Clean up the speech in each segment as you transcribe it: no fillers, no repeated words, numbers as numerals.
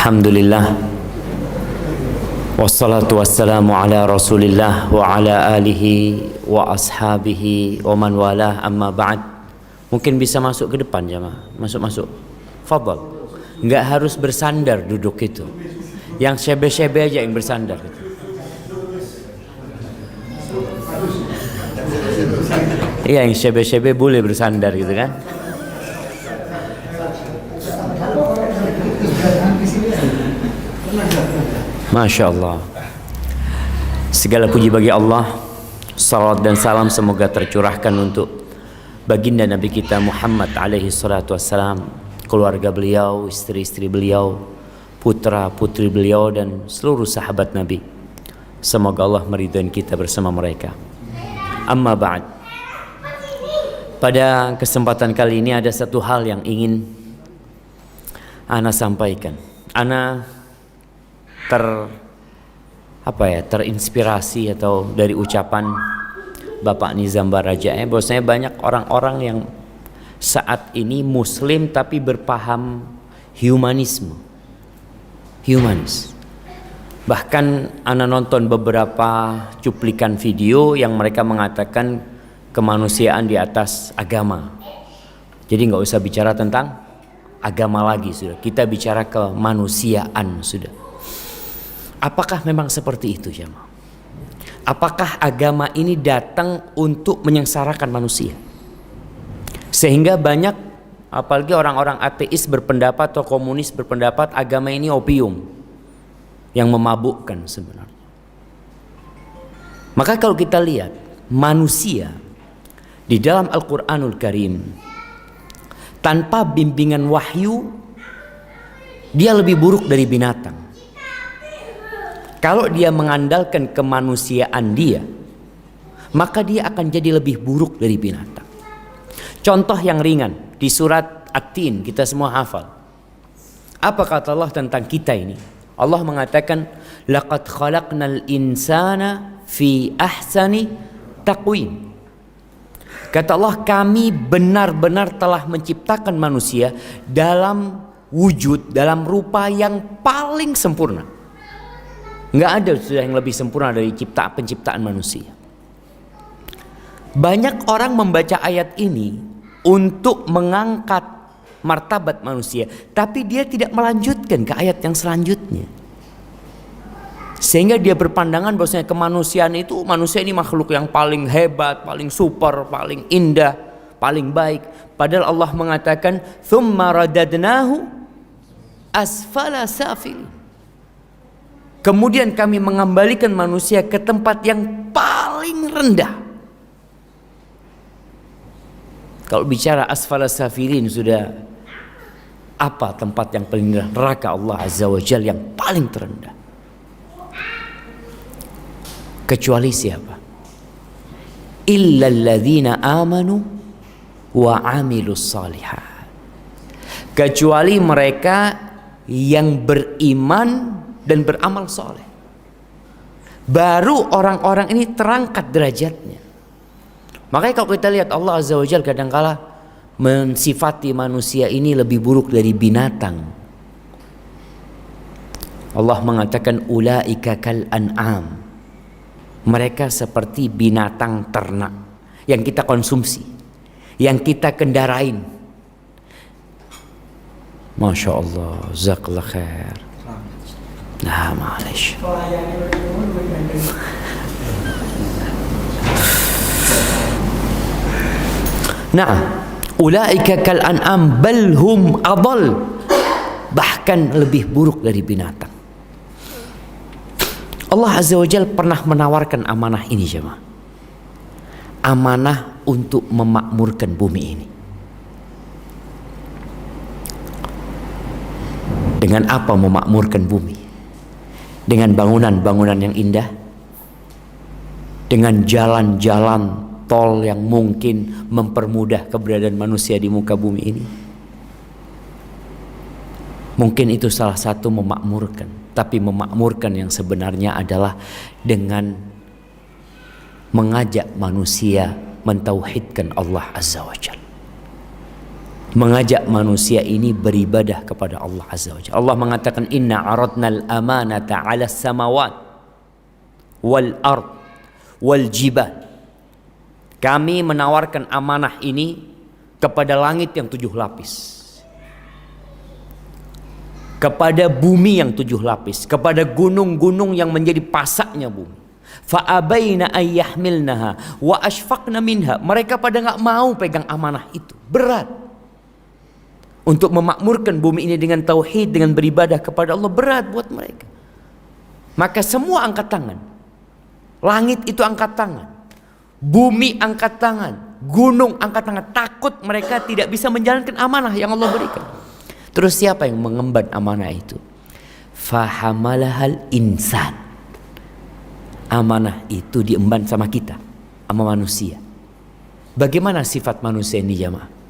Alhamdulillah, wassalatu wassalamu ala rasulillah wa ala alihi wa ashabihi wa man walah, amma ba'd. Mungkin bisa masuk ke depan jamaah. Masuk. Fadhal. Enggak harus bersandar duduk itu. Yang shebe-shebe aja yang bersandar gitu. Iya, yang shebe-shebe boleh bersandar gitu kan. Masya Allah. Segala puji bagi Allah. Salawat dan salam semoga tercurahkan untuk baginda Nabi kita Muhammad alaihi salatu wassalam, keluarga beliau, istri-istri beliau, putra-putri beliau, dan seluruh sahabat Nabi. Semoga Allah meridhai kita bersama mereka. Amma ba'd. Pada kesempatan kali ini ada satu hal yang ingin ana sampaikan. Ana terinspirasi atau dari ucapan Bapak Nizam Baraja, bahwasanya banyak orang-orang yang saat ini muslim tapi berpaham humanis. Bahkan ana nonton beberapa cuplikan video yang mereka mengatakan kemanusiaan di atas agama. Jadi nggak usah bicara tentang agama lagi, sudah kita bicara kemanusiaan sudah. Apakah memang seperti itu jemaah? Apakah agama ini datang untuk menyengsarakan manusia? Sehingga banyak, apalagi orang-orang ateis berpendapat atau komunis berpendapat agama ini opium yang memabukkan sebenarnya. Maka kalau kita lihat manusia di dalam Al-Quranul Karim, tanpa bimbingan wahyu dia lebih buruk dari binatang. Kalau dia mengandalkan kemanusiaan dia, maka dia akan jadi lebih buruk dari binatang. Contoh yang ringan di surat At-Tin, kita semua hafal. Apa kata Allah tentang kita ini? Allah mengatakan, laqad khalaqnal insana fi ahsani taqwim. Kata Allah, kami benar-benar telah menciptakan manusia dalam wujud, dalam rupa yang paling sempurna. Nggak ada sudah yang lebih sempurna dari penciptaan manusia. Banyak orang membaca ayat ini untuk mengangkat martabat manusia, tapi dia tidak melanjutkan ke ayat yang selanjutnya. Sehingga dia berpandangan bahwasanya kemanusiaan itu, manusia ini makhluk yang paling hebat, paling super, paling indah, paling baik. Padahal Allah mengatakan, "Tsumma radadnahu asfala safil." Kemudian kami mengembalikan manusia ke tempat yang paling rendah. Kalau bicara asfala safilin, sudah apa tempat yang paling rendah? Neraka Allah Azza wa Jalla yang paling terendah. Kecuali siapa? Illa alladzina amanu wa amilus salihat. Kecuali mereka yang beriman dan beramal soleh. Baru orang-orang ini terangkat derajatnya. Makanya kalau kita lihat Allah Azza wa Jalla kadangkala mensifati manusia ini lebih buruk dari binatang. Allah mengatakan ulaika kal an'am. Mereka seperti binatang ternak yang kita konsumsi, yang kita kendarain. Masya Allah, jazakallah khair. Nah, معلش. Nah, ulaika kal an'am bal hum adall. Bahkan lebih buruk dari binatang. Allah Azza wa Jalla pernah menawarkan amanah ini jemaah. Amanah untuk memakmurkan bumi ini. Dengan apa memakmurkan bumi? Dengan bangunan-bangunan yang indah, dengan jalan-jalan tol yang mungkin mempermudah keberadaan manusia di muka bumi ini. Mungkin itu salah satu memakmurkan, tapi memakmurkan yang sebenarnya adalah dengan mengajak manusia mentauhidkan Allah Azza wa Jalla. mengajak manusia ini beribadah kepada Allah Azza wa Jalla. Allah mengatakan inna aradnal amanata 'alas samawat wal ard wal jibal. Kami menawarkan amanah ini kepada langit yang 7 lapis, kepada bumi yang 7 lapis, kepada gunung-gunung yang menjadi pasaknya bumi. Fa'abaina ayyahmilnaha wa ashfaqna minha. Mereka pada nggak mau pegang amanah itu, berat. Untuk memakmurkan bumi ini dengan tauhid, dengan beribadah kepada Allah, berat buat mereka. Maka semua angkat tangan. Langit itu angkat tangan, bumi angkat tangan, gunung angkat tangan. Takut mereka tidak bisa menjalankan amanah yang Allah berikan. Terus siapa yang mengemban amanah itu? Fahamalahal insan. Amanah itu diemban sama kita, sama manusia. Bagaimana sifat manusia ini jamaah?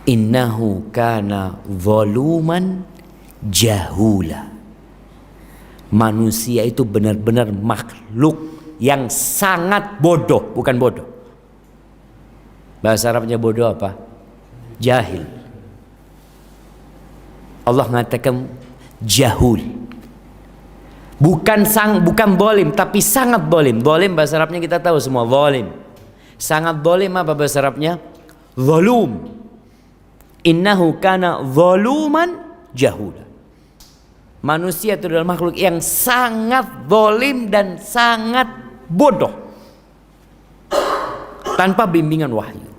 Innahu kana zaluman jahula. Manusia itu benar-benar makhluk yang sangat bodoh, bukan bodoh. Bahasa Arabnya bodoh apa? Jahil. Allah mengatakan jahul. Bukan zalim, tapi sangat zalim. Zalim bahasa Arabnya kita tahu semua, zalim. Sangat zalim apa bahasa Arabnya? Zalum. Innahu kana zaluman jahula. Manusia itu adalah makhluk yang sangat zalim dan sangat bodoh, tanpa bimbingan wahyu.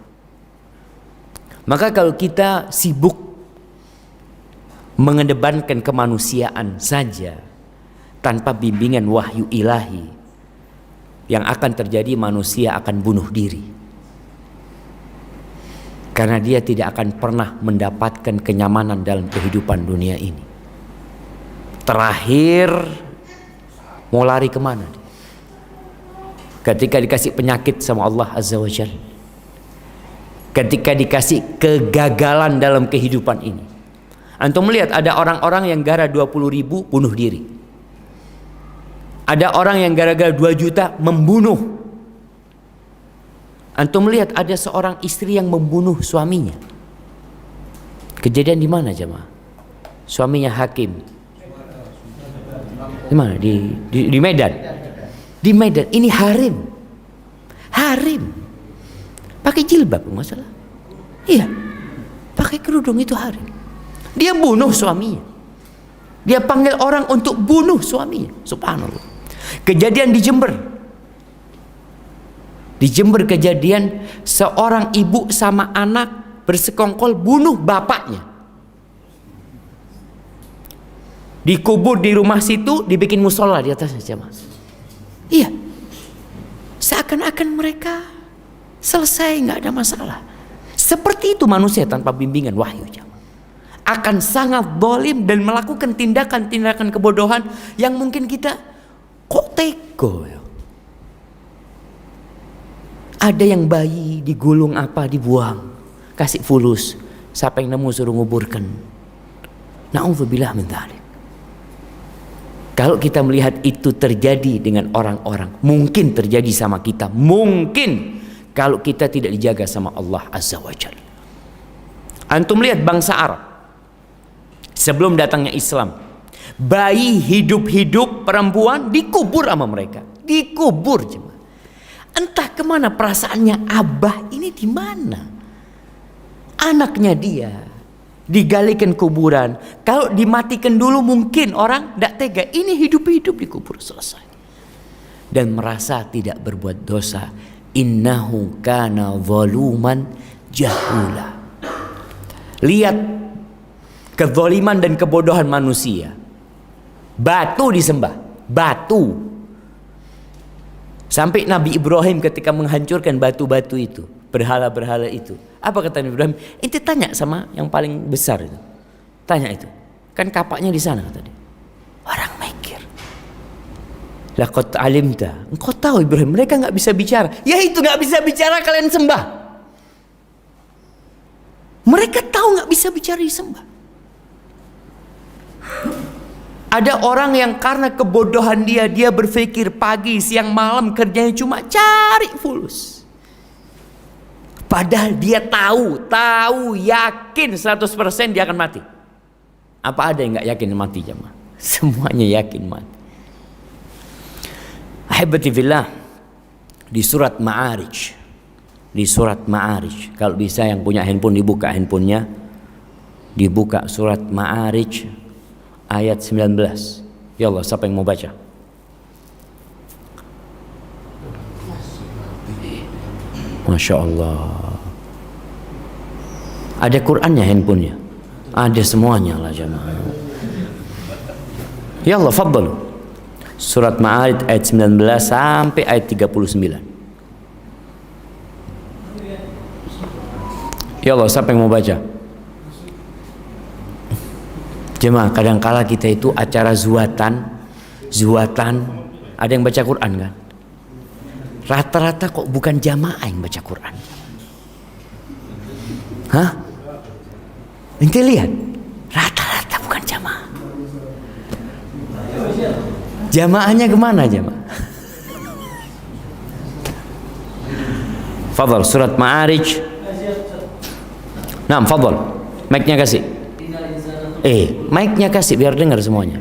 Maka kalau kita sibuk mengedepankan kemanusiaan saja tanpa bimbingan wahyu ilahi, yang akan terjadi manusia akan bunuh diri. Karena dia tidak akan pernah mendapatkan kenyamanan dalam kehidupan dunia ini. Terakhir mau lari kemana? Ketika dikasih penyakit sama Allah Azza wa Jalla, ketika dikasih kegagalan dalam kehidupan ini. Antum melihat ada orang-orang yang gara 20.000 bunuh diri. Ada orang yang gara-gara 2 juta membunuh. Antum melihat ada seorang istri yang membunuh suaminya. Kejadian di mana jemaah? Suaminya hakim. Di mana? Di Medan. Di Medan. Ini harim. Harim. Pakai jilbab masalah. Iya. Pakai kerudung itu harim. Dia bunuh suaminya. Dia panggil orang untuk bunuh suaminya. Subhanallah. Kejadian di Jember. Di Jember kejadian seorang ibu sama anak bersekongkol bunuh bapaknya. Dikubur di rumah situ, dibikin musola di atasnya jemaah. Iya. Seakan-akan mereka selesai, nggak ada masalah. Seperti itu manusia tanpa bimbingan wahyu jemaah. Akan sangat zalim dan melakukan tindakan-tindakan kebodohan yang mungkin kita kok tega ya. Ada yang bayi digulung apa dibuang, kasih fulus, siapa yang nemu suruh nguburkan. Na'udzubillah min dzalik. Kalau kita melihat itu terjadi dengan orang-orang, mungkin terjadi sama kita, mungkin kalau kita tidak dijaga sama Allah Azza wa Jalla. Antum lihat bangsa Arab sebelum datangnya Islam, bayi hidup-hidup perempuan dikubur sama mereka, dikubur jemaah. Entah kemana perasaannya abah ini di mana? Anaknya dia digalikan kuburan. Kalau dimatikan dulu mungkin orang tidak tega. Ini hidup-hidup dikubur selesai. Dan merasa tidak berbuat dosa. Innahu kana zaluman jahula. Lihat kezaliman dan kebodohan manusia. Batu disembah. Batu. Sampai Nabi Ibrahim ketika menghancurkan batu-batu itu, berhala-berhala itu, apa kata Nabi Ibrahim? Inti tanya sama yang paling besar itu, tanya itu, kan kapaknya di sana kata dia. Orang mikir, laqad alimta, engkau tahu Ibrahim mereka nggak bisa bicara. Ya itu nggak bisa bicara kalian sembah. Mereka tahu nggak bisa bicara disembah. Ada orang yang karena kebodohan dia berpikir pagi, siang, malam kerjanya cuma cari fulus. Padahal dia tahu yakin 100% dia akan mati. Apa ada yang nggak yakin mati jemaah? Semuanya yakin mati. Ahibati fillah, di surat Ma'arij, kalau bisa yang punya handphone dibuka handphonenya, dibuka surat Ma'arij ayat 19. Ya Allah, siapa yang mau baca? Masya Allah. Ada Qur'annya handphonenya? Ada semuanya lah jemaah. Ya Allah, faddalu. Surat Ma'arij ayat 19 sampai ayat 39. Ya Allah, siapa yang mau baca? Jemaah, kadangkala kita itu acara zuatan, ada yang baca Quran kan? Rata-rata kok bukan jamaah yang baca Quran. Hah? Ente lihat, rata-rata bukan jamaah. Jamaahnya kemana jamaah? Fadal, surat Ma'arij. Nah, fadal, mic-nya kasih. Mic-nya kasih biar dengar semuanya.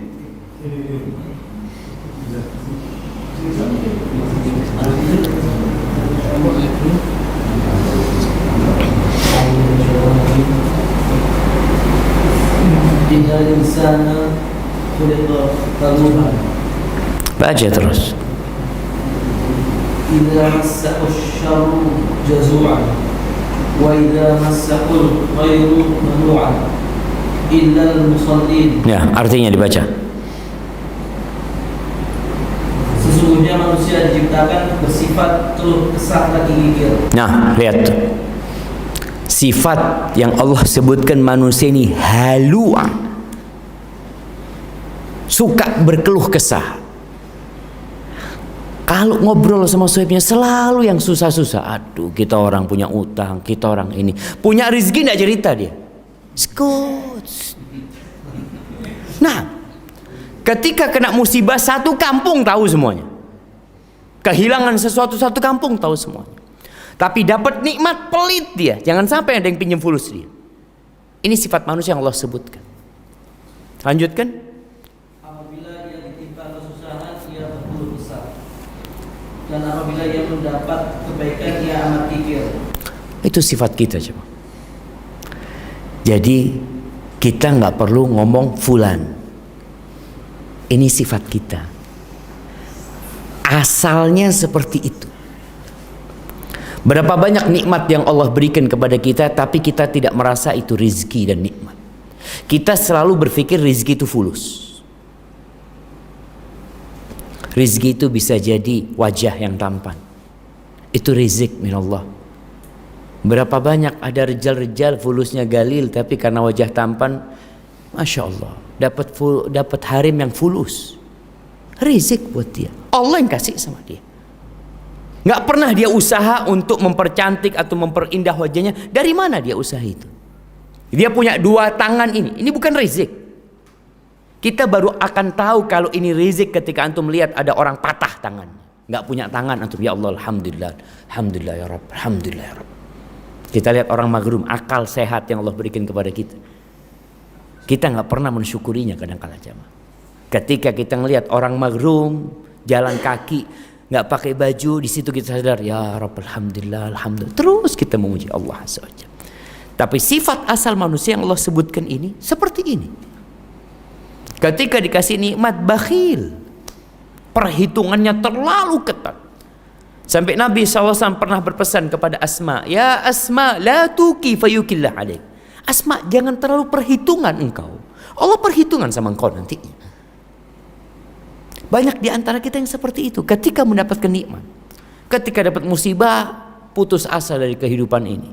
Baca terus. Idza massahu asy-syarru jazu'an wa idza massahu khairu manu'an illa al-musallin. Ya, artinya dibaca. Sesungguhnya manusia diciptakan bersifat keluh kesah lagi gigir. Nah, lihat tuh. Sifat yang Allah sebutkan manusia ini halu'a, suka berkeluh kesah. Kalau ngobrol sama suaminya selalu yang susah-susah. Aduh, kita orang punya utang, kita orang ini punya rezeki, tidak cerita dia. Skut. Nah, ketika kena musibah satu kampung tahu semuanya. Kehilangan sesuatu satu kampung tahu semuanya. Tapi dapat nikmat pelit dia. Jangan sampai ada yang pinjam fulus dia. Ini sifat manusia yang Allah sebutkan. Lanjutkan. Apabila ia ditimpa kesusahan, ia berkeluh kesah. Dan apabila ia mendapat kebaikan, ia amat kikir. Itu sifat kita coba. Jadi kita nggak perlu ngomong fulan. Ini sifat kita. Asalnya seperti itu. Berapa banyak nikmat yang Allah berikan kepada kita, tapi kita tidak merasa itu rizki dan nikmat. Kita selalu berpikir rizki itu fulus. Rizki itu bisa jadi wajah yang tampan. Itu rizik minallah. Berapa banyak ada rejal-rejal fulusnya galil, tapi karena wajah tampan, masya Allah, dapat harim yang fulus. Rizik buat dia. Allah yang kasih sama dia. Nggak pernah dia usaha untuk mempercantik atau memperindah wajahnya. Dari mana dia usaha itu? Dia punya dua tangan ini. Ini bukan rizik. Kita baru akan tahu kalau ini rizik ketika antum melihat ada orang patah tangannya. Nggak punya tangan antum. Ya Allah, alhamdulillah. Alhamdulillah ya Rabb. Alhamdulillah ya Rabb. Kita lihat orang magrum, akal sehat yang Allah berikan kepada kita. Kita nggak pernah mensyukurinya kadang-kala jamaah. Ketika kita melihat orang magrum, jalan kaki, nggak pakai baju, di situ kita sadar, ya Rabb, alhamdulillah, alhamdulillah. Terus kita memuji Allah Azza wa Jalla. Tapi sifat asal manusia yang Allah sebutkan ini seperti ini. Ketika dikasih nikmat, bakhil. Perhitungannya terlalu ketat. Sampai Nabi SAW pernah berpesan kepada Asma, ya Asma, la tuki fayukillah alaik. Asma, jangan terlalu perhitungan engkau. Allah perhitungan sama engkau nantinya. Banyak di antara kita yang seperti itu. Ketika mendapatkan nikmat, ketika dapat musibah, putus asa dari kehidupan ini.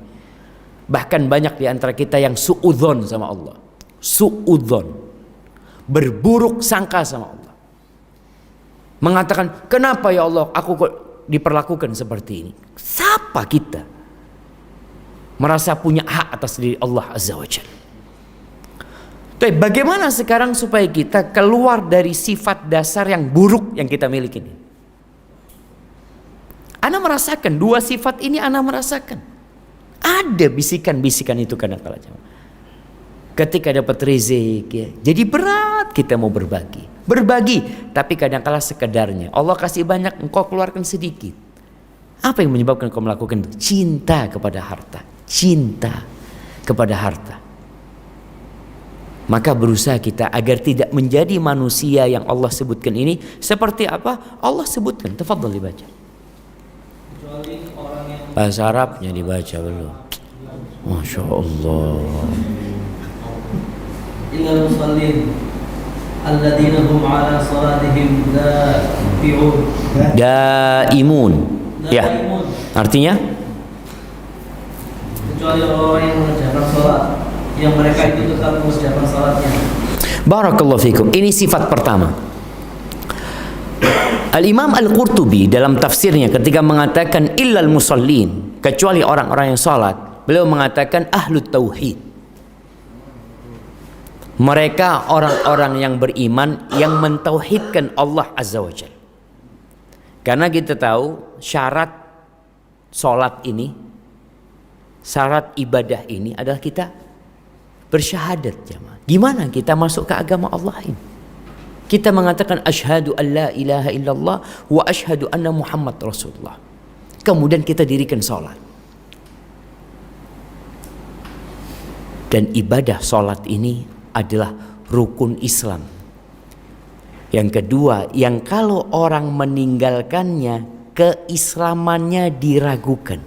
Bahkan banyak di antara kita yang suudzon sama Allah. Suudzon, berburuk sangka sama Allah. Mengatakan, kenapa ya Allah aku kok diperlakukan seperti ini? Siapa kita merasa punya hak atas diri Allah Azza wa Jalla? Tapi bagaimana sekarang supaya kita keluar dari sifat dasar yang buruk yang kita miliki ini? Ana merasakan dua sifat ini, ana merasakan. Ada bisikan-bisikan itu kadang-kala. Ketika dapat rezeki, ya, jadi berat kita mau berbagi. Berbagi, tapi kadang-kala sekedarnya. Allah kasih banyak, engkau keluarkan sedikit. Apa yang menyebabkan kau melakukan itu? Cinta kepada harta. Cinta kepada harta. Maka berusaha kita agar tidak menjadi manusia yang Allah sebutkan ini. Seperti apa? Allah sebutkan. Tafadhal dibaca. Kecuali orang yang Bahasa Arabnya dibaca belum? Masya Allah. Illal musallin alladzina hum ala salatihim da'imun. Daimun. Ya. Daimun. Artinya? Kecuali orang yang mengerjakan salat, yang mereka itu tetap mengerjakan salatnya. Barakallahu fikum. Ini sifat pertama. Al-Imam Al-Qurtubi dalam tafsirnya ketika mengatakan illal musallin, kecuali orang-orang yang salat, beliau mengatakan ahlut tauhid. Mereka orang-orang yang beriman yang mentauhidkan Allah Azza wa Jalla. Karena kita tahu syarat salat ini, syarat ibadah ini adalah kita bersyahadat, jemaah. Gimana kita masuk ke agama Allah ini? Kita mengatakan asyhadu an la ilaha illallah wa asyhadu anna Muhammad Rasulullah. Kemudian kita dirikan salat. Dan ibadah salat ini adalah rukun Islam. Yang kedua, yang kalau orang meninggalkannya, keislamannya diragukan.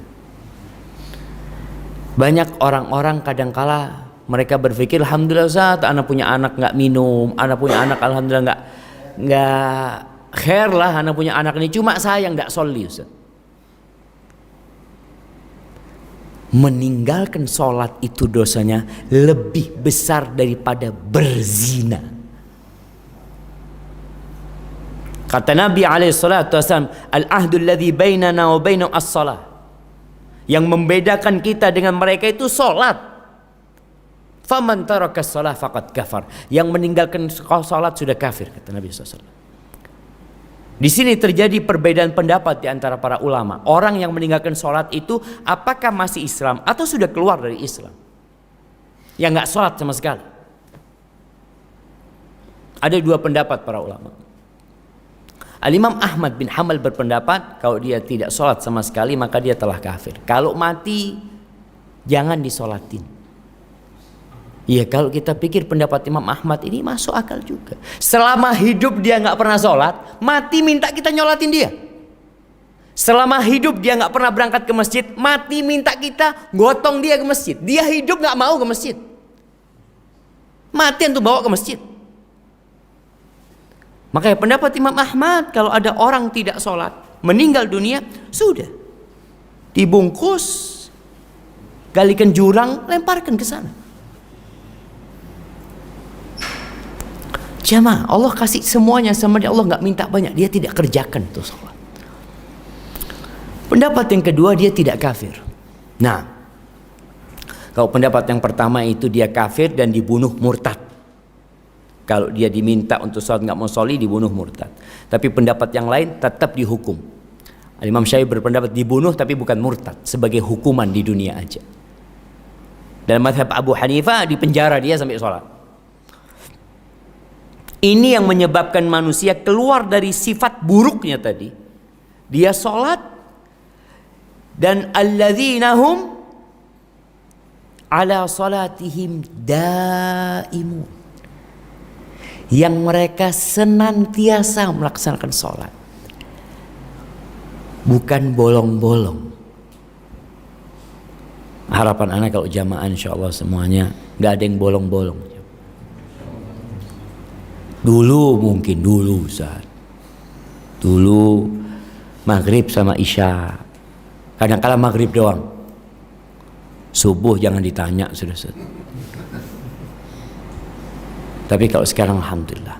Banyak orang-orang kadangkala mereka berpikir, alhamdulillah Ustaz, anak punya anak nggak minum, anak punya anak alhamdulillah nggak khair lah, anak punya anak ini, cuma saya nggak sholli Ustaz. Meninggalkan sholat itu dosanya lebih besar daripada berzina. Kata Nabi SAW, al-ahdu alladhi bainana wa bainahum as-salah. Yang membedakan kita dengan mereka itu sholat. Faman taraka as-salah faqad kafar. Yang meninggalkan sholat sudah kafir, kata Nabi SAW. Di sini terjadi perbedaan pendapat di antara para ulama. Orang yang meninggalkan sholat itu apakah masih Islam atau sudah keluar dari Islam? Yang nggak sholat sama sekali. Ada dua pendapat para ulama. Al-Imam Ahmad bin Hanbal berpendapat kalau dia tidak sholat sama sekali maka dia telah kafir. Kalau mati jangan disolatin. Ya kalau kita pikir pendapat Imam Ahmad ini masuk akal juga. Selama hidup dia nggak pernah sholat, mati minta kita nyolatin dia. Selama hidup dia nggak pernah berangkat ke masjid, mati minta kita gotong dia ke masjid. Dia hidup nggak mau ke masjid, mati untuk bawa ke masjid. Makanya pendapat Imam Ahmad kalau ada orang tidak sholat, meninggal dunia, sudah dibungkus, galikan jurang, lemparkan ke sana. Jamaah, Allah kasih semuanya sama dia. Allah nggak minta banyak, dia tidak kerjakan tuh sholat. Pendapat yang kedua, dia tidak kafir. Nah, kalau pendapat yang pertama itu dia kafir dan dibunuh murtad. Kalau dia diminta untuk sholat nggak mau sholi, dibunuh murtad. Tapi pendapat yang lain tetap dihukum. Imam Syafi'i berpendapat dibunuh tapi bukan murtad, sebagai hukuman di dunia aja. Dan mazhab Abu Hanifah dipenjara dia sampai sholat. Ini yang menyebabkan manusia keluar dari sifat buruknya tadi. Dia sholat dan alladzina hum ala salatihim daimun. Yang mereka senantiasa melaksanakan sholat, bukan bolong-bolong. Harapan anak kalau jamaah insyaallah semuanya nggak ada yang bolong-bolong. Dulu mungkin Ustaz. Dulu maghrib sama isya. Kadang-kala maghrib doang. Subuh jangan ditanya sudah Ustaz. Tapi kalau sekarang alhamdulillah.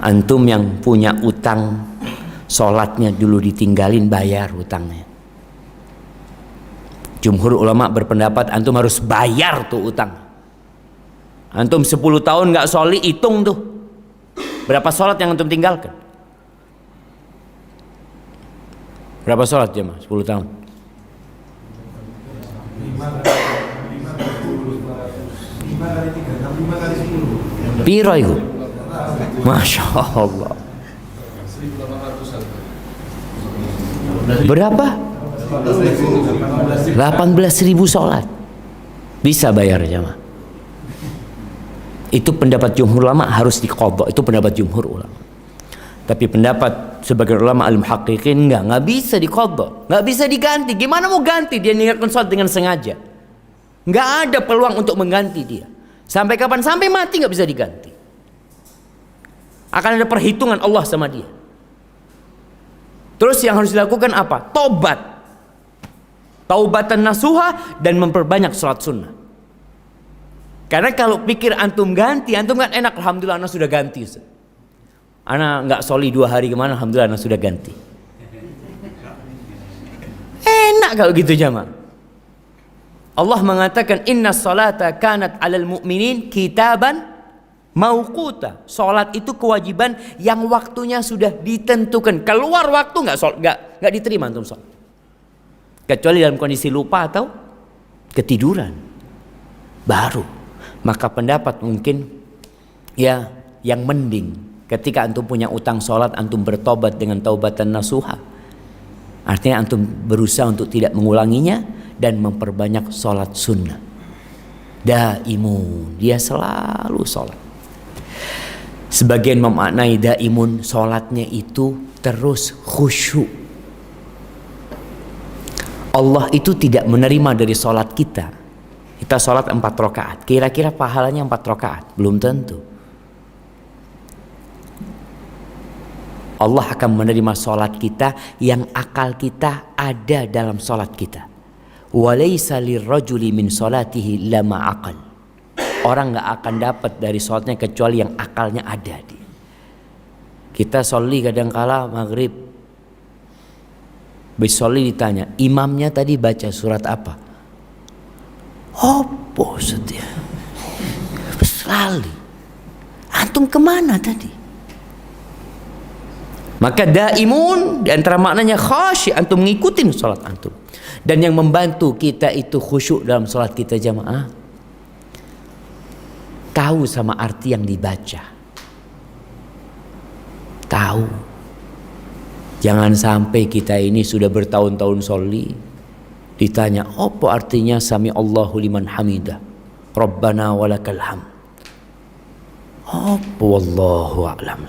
Antum yang punya utang, sholatnya dulu ditinggalin, bayar utangnya. Jumhur ulama berpendapat antum harus bayar tuh utang. Antum 10 tahun nggak sholi, hitung tuh berapa sholat yang antum tinggalkan. Berapa sholat jemaah 10 tahun? Piro itu? Masya Allah. Berapa? 18.000 sholat. Bisa bayar jamaah. Itu pendapat jumhur ulama, harus diqadha. Itu pendapat jumhur ulama. Tapi pendapat sebagian ulama al-muhaqqiqin nggak bisa diqadha, nggak bisa diganti. Gimana mau ganti? Dia niatkan sholat dengan sengaja. Nggak ada peluang untuk mengganti dia. Sampai kapan? Sampai mati nggak bisa diganti. Akan ada perhitungan Allah sama dia. Terus yang harus dilakukan apa? Tobat. Taubatan nasuha dan memperbanyak sholat sunnah. Karena kalau pikir antum ganti, antum kan enak. Alhamdulillah anak sudah ganti. Anak nggak soli 2 hari kemana, alhamdulillah anak sudah ganti. Enak kalau gitu jamaah. Allah mengatakan inna salata kanat alal mu'minin kitaban mauquta. Salat itu kewajiban yang waktunya sudah ditentukan. Keluar waktu nggak diterima antum salat. Kecuali dalam kondisi lupa atau ketiduran. Baru. Maka pendapat mungkin ya yang mending ketika antum punya utang salat, antum bertobat dengan taubatan nasuha. Artinya antum berusaha untuk tidak mengulanginya dan memperbanyak salat sunnah. Daimun, dia selalu salat. Sebagian memaknai daimun, salatnya itu terus khusyuk. Allah itu tidak menerima dari salat kita. Kita salat 4 rakaat, kira-kira pahalanya 4 rakaat? Belum tentu. Allah akan menerima salat kita yang akal kita ada dalam salat kita. Walaysa lirrajuli min salatihi lama aqal. Orang nggak akan dapat dari salatnya kecuali yang akalnya ada di. Kita sholli kadangkala maghrib, besoli ditanya, imamnya tadi baca surat apa? Apa setia? Sekali. Antum kemana tadi? Maka daimun di antara maknanya khasyi, antum ngikutin salat antum. Dan yang membantu kita itu khusyuk dalam salat kita jamaah, tahu sama arti yang dibaca. Tahu. Jangan sampai kita ini sudah bertahun-tahun sholli, ditanya apa artinya sami Allahu liman hamidah, Rabbana walakal hamd. Apa wallahu a'lam.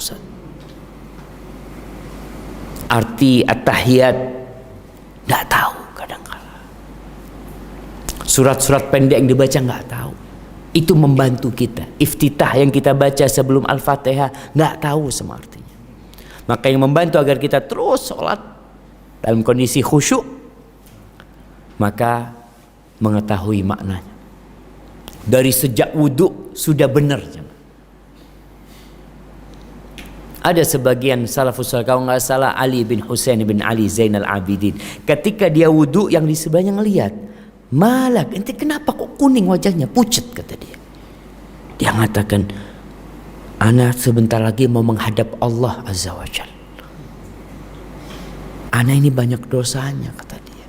Arti at-tahiyat nggak tahu kadang-kala. Surat-surat pendek yang dibaca nggak tahu. Itu membantu kita. Iftitah yang kita baca sebelum Al-Fatihah nggak tahu sama artinya. Maka yang membantu agar kita terus sholat dalam kondisi khusyuk, maka mengetahui maknanya. Dari sejak wudhu sudah benar. Ada sebagian salafus saleh, kalau nggak salah Ali bin Husain bin Ali Zainal Abidin, ketika dia wudhu yang di sebelahnya ngelihat, malak, ente kenapa kok kuning wajahnya, pucat, kata dia. Dia mengatakan, ana sebentar lagi mau menghadap Allah Azza wa Jalla. Ana ini banyak dosanya, kata dia.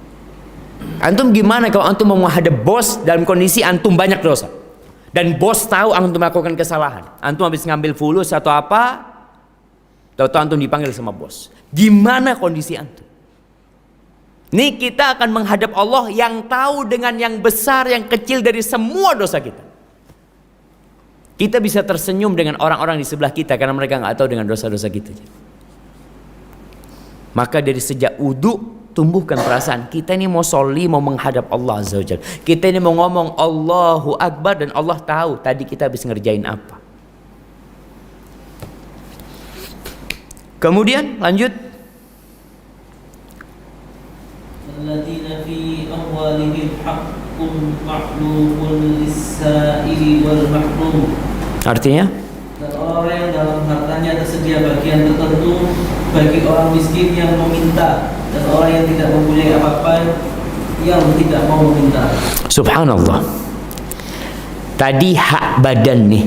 Antum gimana kalau antum mau menghadap bos dalam kondisi antum banyak dosa, dan bos tahu antum melakukan kesalahan, antum habis ngambil fulus atau apa, tahu-tahu antum dipanggil sama bos. Gimana kondisi antum? Nih kita akan menghadap Allah yang tahu dengan yang besar, yang kecil dari semua dosa kita. Kita bisa tersenyum dengan orang-orang di sebelah kita karena mereka nggak tahu dengan dosa-dosa kita. Maka dari sejak wudu tumbuhkan perasaan kita ini mau sholli, mau menghadap Allah Azza wa Jalla. Kita ini mau ngomong Allahu Akbar dan Allah tahu tadi kita habis ngerjain apa. Kemudian lanjut. Alladzina fi amwalihim haqqun ma'lumun lis-sa'ili wal mahrum. Artinya? Dan orang yang dalam hartanya tersedia bagian tertentu bagi orang miskin yang meminta dan orang yang tidak mempunyai apa-apa yang tidak mau meminta. Subhanallah. Tadi hak badan nih.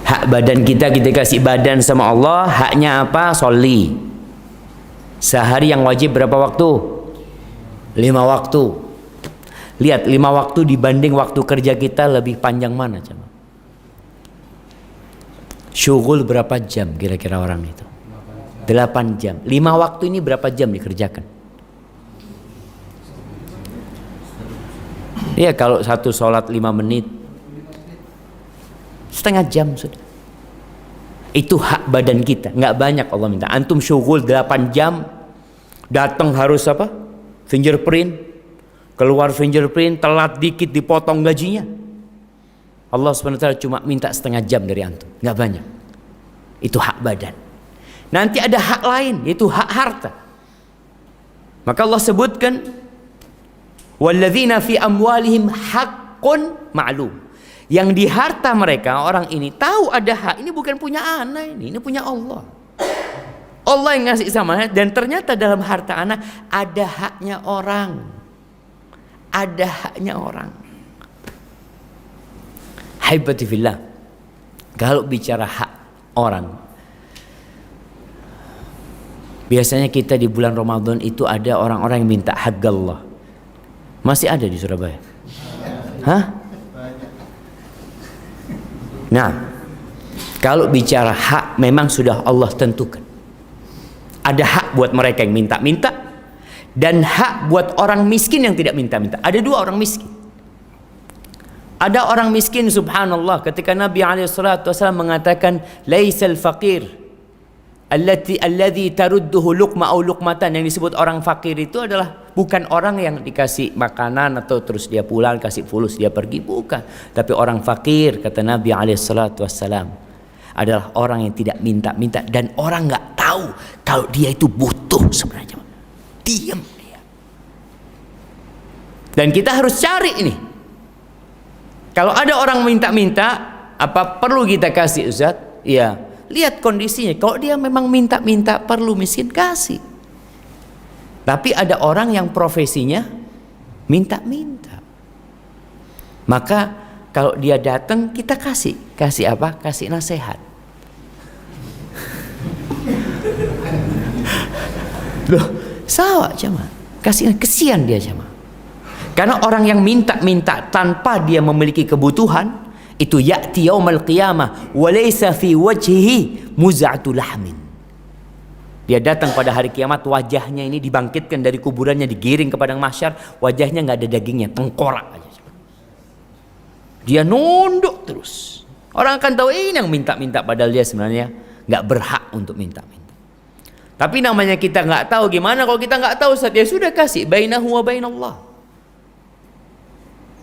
Hak badan kita kasih badan sama Allah. Haknya apa? Sholli. Sehari yang wajib berapa waktu? 5 waktu. Lihat 5 waktu dibanding waktu kerja kita lebih panjang mana coba? Syughul berapa jam kira-kira orang itu? 8 jam. 5 waktu ini berapa jam dikerjakan? Ya kalau satu sholat 5 menit, setengah jam sudah. Itu hak badan kita, nggak banyak Allah minta. Antum syughul 8 jam, datang harus apa? Fingerprint, keluar fingerprint, telat dikit dipotong gajinya. Allah SWT cuma minta setengah jam dari antum, nggak banyak. Itu hak badan. Nanti ada hak lain, yaitu hak harta. Maka Allah sebutkan, walladzina fi amwalihim haqqun ma'lum. Yang di harta mereka, orang ini tahu ada hak. Ini bukan punya anak, ini punya Allah. Allah yang ngasih sama, dan ternyata dalam harta anak ada haknya orang. Ada haknya orang. Haibati fillah. Kalau bicara hak orang, biasanya kita di bulan Ramadan itu ada orang-orang yang minta hak Allah. Masih ada di Surabaya? Hah? Nah, kalau bicara hak memang sudah Allah tentukan. Ada hak buat mereka yang minta-minta, dan hak buat orang miskin yang tidak minta-minta. Ada 2 orang miskin. Ada orang miskin, subhanallah, ketika Nabi SAW mengatakan laisal faqir alladhi tarudduhu luqma au luqmatan, yang disebut orang fakir itu adalah bukan orang yang dikasih makanan atau terus dia pulang kasih fulus dia pergi, bukan. Tapi orang fakir, kata Nabi SAW, adalah orang yang tidak minta-minta dan orang nggak tahu kalau dia itu butuh sebenarnya. Diam dia. Dan kita harus cari ini. Kalau ada orang minta-minta, apa perlu kita kasih Ustaz? Ya, lihat kondisinya. Kalau dia memang minta-minta perlu miskin, kasih. Tapi ada orang yang profesinya minta-minta. Maka kalau dia datang kita kasih. Kasih apa? Kasih nasihat. Loh, sawa cuma. Kasih kesian dia cuma. Karena orang yang minta-minta tanpa dia memiliki kebutuhan, itu ya'ti yaumal qiyamah wa laysa fi wajhihi muz'atu lahmin. Dia datang pada hari kiamat, wajahnya ini dibangkitkan dari kuburannya, digiring ke padang mahsyar, wajahnya nggak ada dagingnya, tengkorak aja. Dia nunduk terus. Orang akan tahu ini yang minta-minta, padahal dia sebenarnya nggak berhak untuk minta-minta. Tapi namanya kita nggak tahu, gimana kalau kita nggak tahu, Ustaz? Ya sudah, kasih bainahu wa bainallah.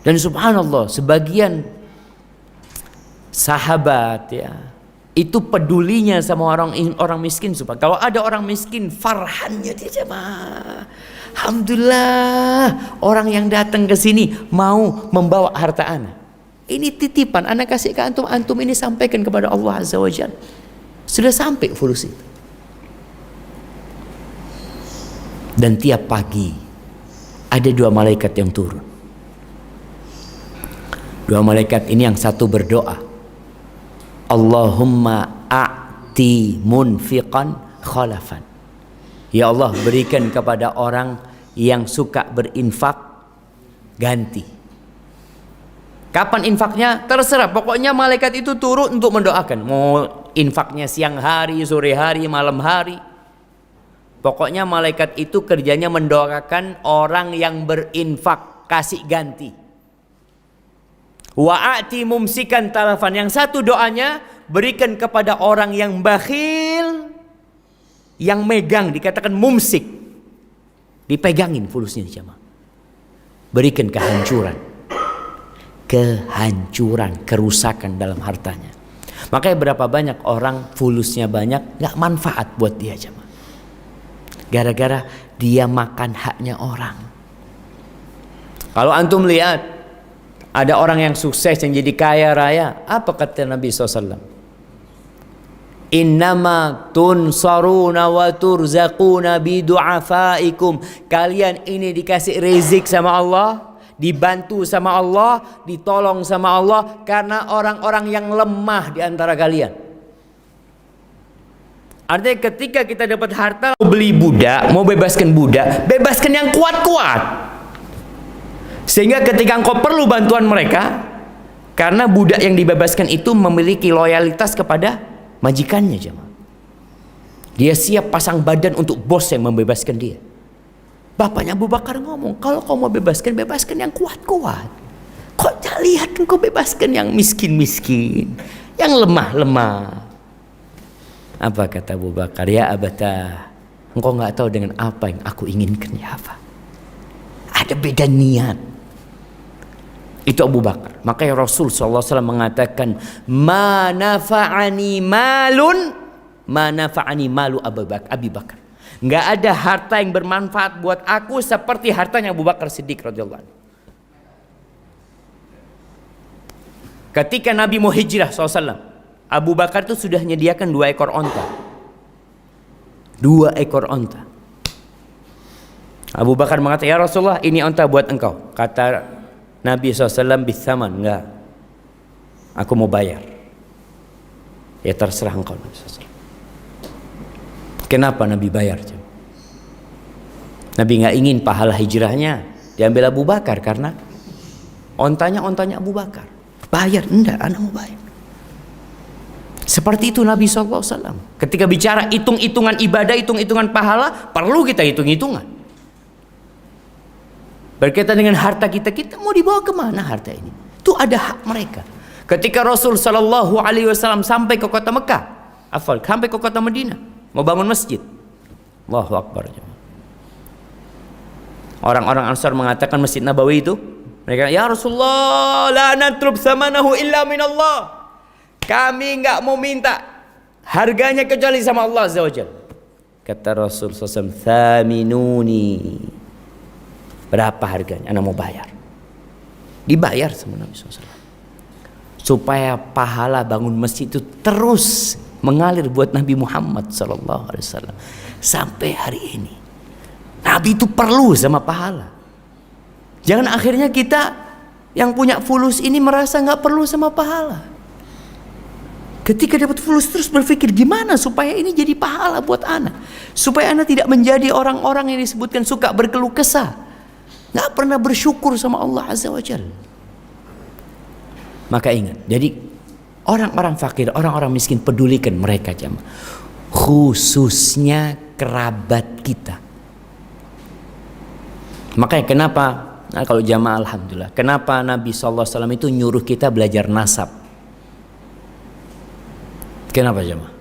Dan subhanallah, sebagian sahabat ya itu pedulinya sama orang miskin. Kalau ada orang miskin, farhannya dia jemaah. Alhamdulillah, orang yang datang ke sini mau membawa harta anak. Ini titipan, anak kasih ke antum, antum ini sampaikan kepada Allah Azza wa Jalla. Sudah sampai fulus itu. Dan tiap pagi ada 2 malaikat yang turun. 2 malaikat ini yang satu berdoa, Allahumma a'ti munfiqan khalafan. Ya Allah, berikan kepada orang yang suka berinfak ganti. Kapan infaknya? Terserah, pokoknya malaikat itu turun untuk mendoakan. Mau infaknya siang hari, sore hari, malam hari. Pokoknya malaikat itu kerjanya mendoakan orang yang berinfak, kasih ganti. Wa'ati mumsikan talafan. Yang satu doanya, berikan kepada orang yang bakhil, yang megang, dikatakan mumsik, dipegangin fulusnya jemaah. Berikan kehancuran, kerusakan dalam hartanya. Makanya berapa banyak orang fulusnya banyak, nggak manfaat buat dia jemaah. Gara-gara dia makan haknya orang. Kalau antum lihat, ada orang yang sukses yang jadi kaya raya, apa kata Nabi SAW? Innama tunsaruna wa turzaquna bidu'afaikum. Kalian ini dikasih rezeki sama Allah, dibantu sama Allah, ditolong sama Allah karena orang-orang yang lemah di antara kalian. Artinya ketika kita dapat harta, mau beli budak, mau bebaskan budak, bebaskan yang kuat-kuat. Sehingga ketika engkau perlu bantuan mereka, karena budak yang dibebaskan itu memiliki loyalitas kepada majikannya, jemaah. Dia siap pasang badan untuk bos yang membebaskan dia. Bapaknya Abu Bakar ngomong, kalau kau mau bebaskan, bebaskan yang kuat-kuat. Kok tak lihat engkau bebaskan yang miskin-miskin, yang lemah-lemah. Apa kata Abu Bakar? Ya abata, engkau nggak tahu dengan apa yang aku inginkan, ya apa? Ada beda niat. Itu Abu Bakar. Makanya Rasul SAW mengatakan, ma nafa'ani malun, ma nafa'ani malu Abi Bakar. Nggak ada harta yang bermanfaat buat aku seperti hartanya Abu Bakar Siddiq radhiyallahu anhu. Ketika Nabi mau hijrah SAW, Abu Bakar itu sudah menyediakan 2 ekor onta. 2 ekor onta. Abu Bakar mengatakan, ya Rasulullah, ini onta buat engkau. Kata Nabi SAW, bisaman, enggak, aku mau bayar. Ya terserah engkau, Nabi SAW. Kenapa Nabi bayar? Nabi nggak ingin pahala hijrahnya diambil Abu Bakar, karena ontanya Abu Bakar. Bayar, enggak, anak mau bayar. Seperti itu Nabi SAW. Ketika bicara hitung-hitungan ibadah, hitung-hitungan pahala, perlu kita hitung-hitungan. Berkaitan dengan harta kita, kita mau dibawa kemana harta ini? Itu ada hak mereka. Ketika Rasul Shallallahu Alaihi Wasallam sampai ke kota Mekah, sampai ke kota Madinah, mau bangun masjid, Allahu Akbar. Orang-orang Ansar mengatakan Masjid Nabawi itu, mereka, ya Rasulullah, la natrub samanahu illa min Allah. Kami enggak mau minta harganya kecuali sama Allah Azza wa Jalla. Kata Rasul SAW, thaminuni. Berapa harganya? Anak mau bayar. Dibayar sama Nabi SAW. Supaya pahala bangun masjid itu terus mengalir buat Nabi Muhammad SAW sampai hari ini. Nabi itu perlu sama pahala. Jangan akhirnya kita yang punya fulus ini merasa nggak perlu sama pahala. Ketika dapat fulus terus berpikir gimana supaya ini jadi pahala buat anak, supaya anak tidak menjadi orang-orang yang disebutkan suka berkeluh kesah, nggak pernah bersyukur sama Allah Azza wa Jalla. Maka ingat, jadi orang-orang fakir, orang-orang miskin, pedulikan mereka, jamaah. Khususnya kerabat kita. Makanya kenapa, nah kalau jamaah alhamdulillah, kenapa Nabi SAW itu nyuruh kita belajar nasab? Kenapa jamaah?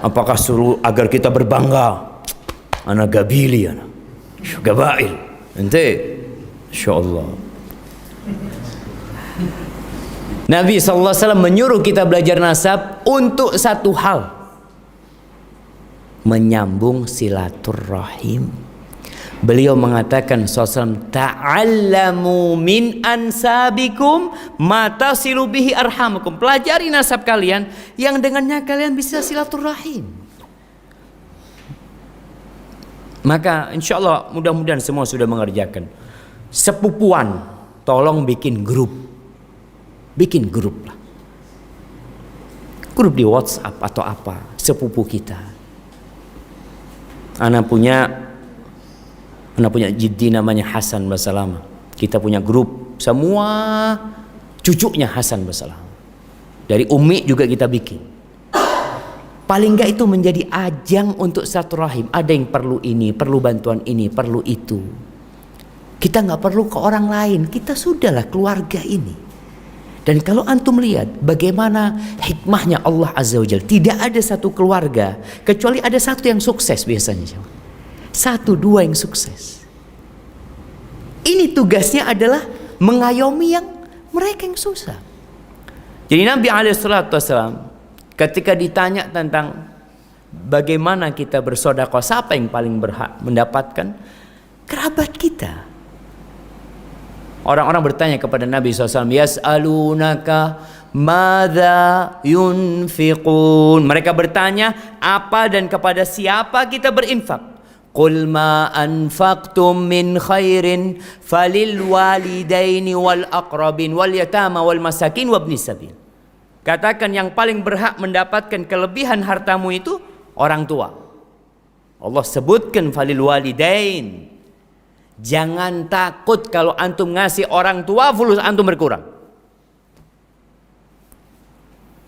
Apakah suruh agar kita berbangga? Anak gabili, anak gabail, ente, insyaallah. Nabi SAW menyuruh kita belajar nasab untuk satu hal, menyambung silaturrahim. Beliau mengatakan SAW, ta'allamu min ansabikum matasilu bihi arhamukum. Pelajari nasab kalian yang dengannya kalian bisa silaturrahim. Maka insya Allah mudah-mudahan semua sudah mengerjakan. Sepupuan, tolong bikin grup. Bikin grup lah. Grup di WhatsApp atau apa, sepupu kita. Anak punya jiddi namanya Hasan Basalama. Kita punya grup semua cucunya Hasan Basalama. Dari Umi juga kita bikin. Paling enggak itu menjadi ajang untuk silaturahim. Ada yang perlu ini, perlu bantuan ini, perlu itu. Kita nggak perlu ke orang lain. Kita sudahlah keluarga ini. Dan kalau antum lihat bagaimana hikmahnya Allah Azza wa Jalla, tidak ada satu keluarga kecuali ada satu yang sukses biasanya. 1, 2 yang sukses. Ini tugasnya adalah mengayomi yang mereka yang susah. Jadi Nabi SAW ketika ditanya tentang bagaimana kita bersedekah, siapa yang paling berhak mendapatkan? Kerabat kita. Orang-orang bertanya kepada Nabi SAW, yas'alunaka madza yunfiqun. Mereka bertanya apa dan kepada siapa kita berinfak. Qul ma anfaqtum min khairin falil walidaini wal aqrabin wal yatama wal masakin wabnis sabil. Katakan yang paling berhak mendapatkan kelebihan hartamu itu orang tua. Allah sebutkan falil walidain. Jangan takut kalau antum ngasih orang tua fulus antum berkurang.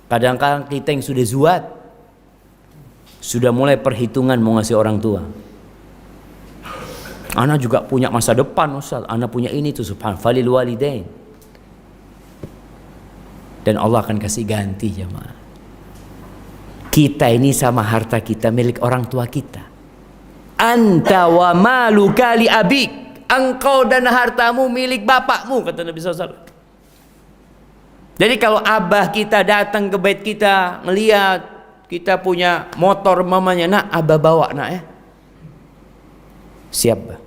Kadang-kadang kita yang sudah zuat, sudah mulai perhitungan mau ngasih orang tua. Ana juga punya masa depan Ustaz, ana punya ini tuh subhan falil walidain. Dan Allah akan kasih ganti jemaah. Kita ini sama harta kita milik orang tua kita. Anta wa maluka li abik. Engkau dan hartamu milik bapakmu, kata Nabi SAW. Jadi kalau abah kita datang ke bait kita, ngelihat kita punya motor mamanya, nak abah bawa nak ya. Siap bah.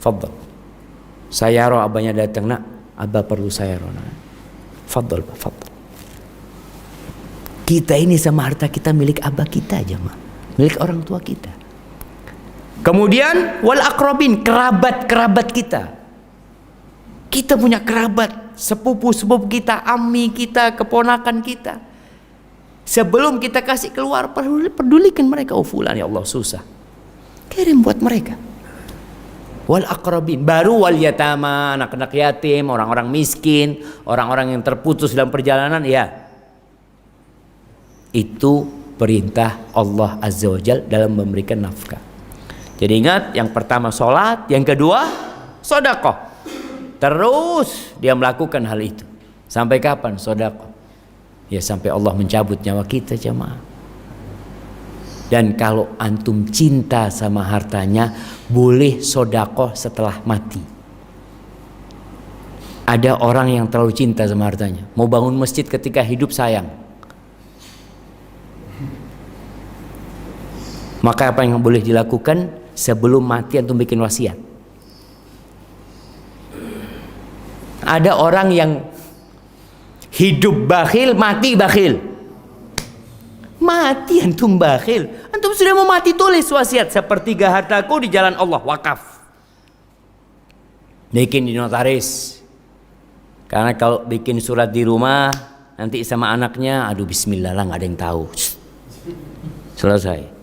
Fadl. Sayaro abahnya datang, nak abah perlu sayaro nak. Fadl bah, fadl. Kita ini sama harta kita milik abah kita aja mah, milik orang tua kita. Kemudian wal akrobin, kerabat kita. Kita punya kerabat, sepupu kita, ami kita, keponakan kita. Sebelum kita kasih keluar, pedulikan mereka. Oh fulan ya Allah susah, kirim buat mereka. Wal akrobin, baru wal yatama, anak-anak yatim, orang-orang miskin, orang-orang yang terputus dalam perjalanan, ya. Itu perintah Allah Azza wa Jalla dalam memberikan nafkah. Jadi ingat, yang pertama sholat, yang kedua sedekah. Terus dia melakukan hal itu. Sampai kapan sedekah? Ya sampai Allah mencabut nyawa kita jemaah. Dan kalau antum cinta sama hartanya, boleh sedekah setelah mati. Ada orang yang terlalu cinta sama hartanya, mau bangun masjid ketika hidup sayang. Maka apa yang boleh dilakukan? Sebelum mati antum bikin wasiat. Ada orang yang hidup bakhil, mati bakhil. Mati antum bakhil, antum sudah mau mati, tulis wasiat, sepertiga hartaku di jalan Allah, wakaf. Bikin di notaris. Karena kalau bikin surat di rumah nanti sama anaknya, aduh bismillah lah, nggak ada yang tahu. Selesai.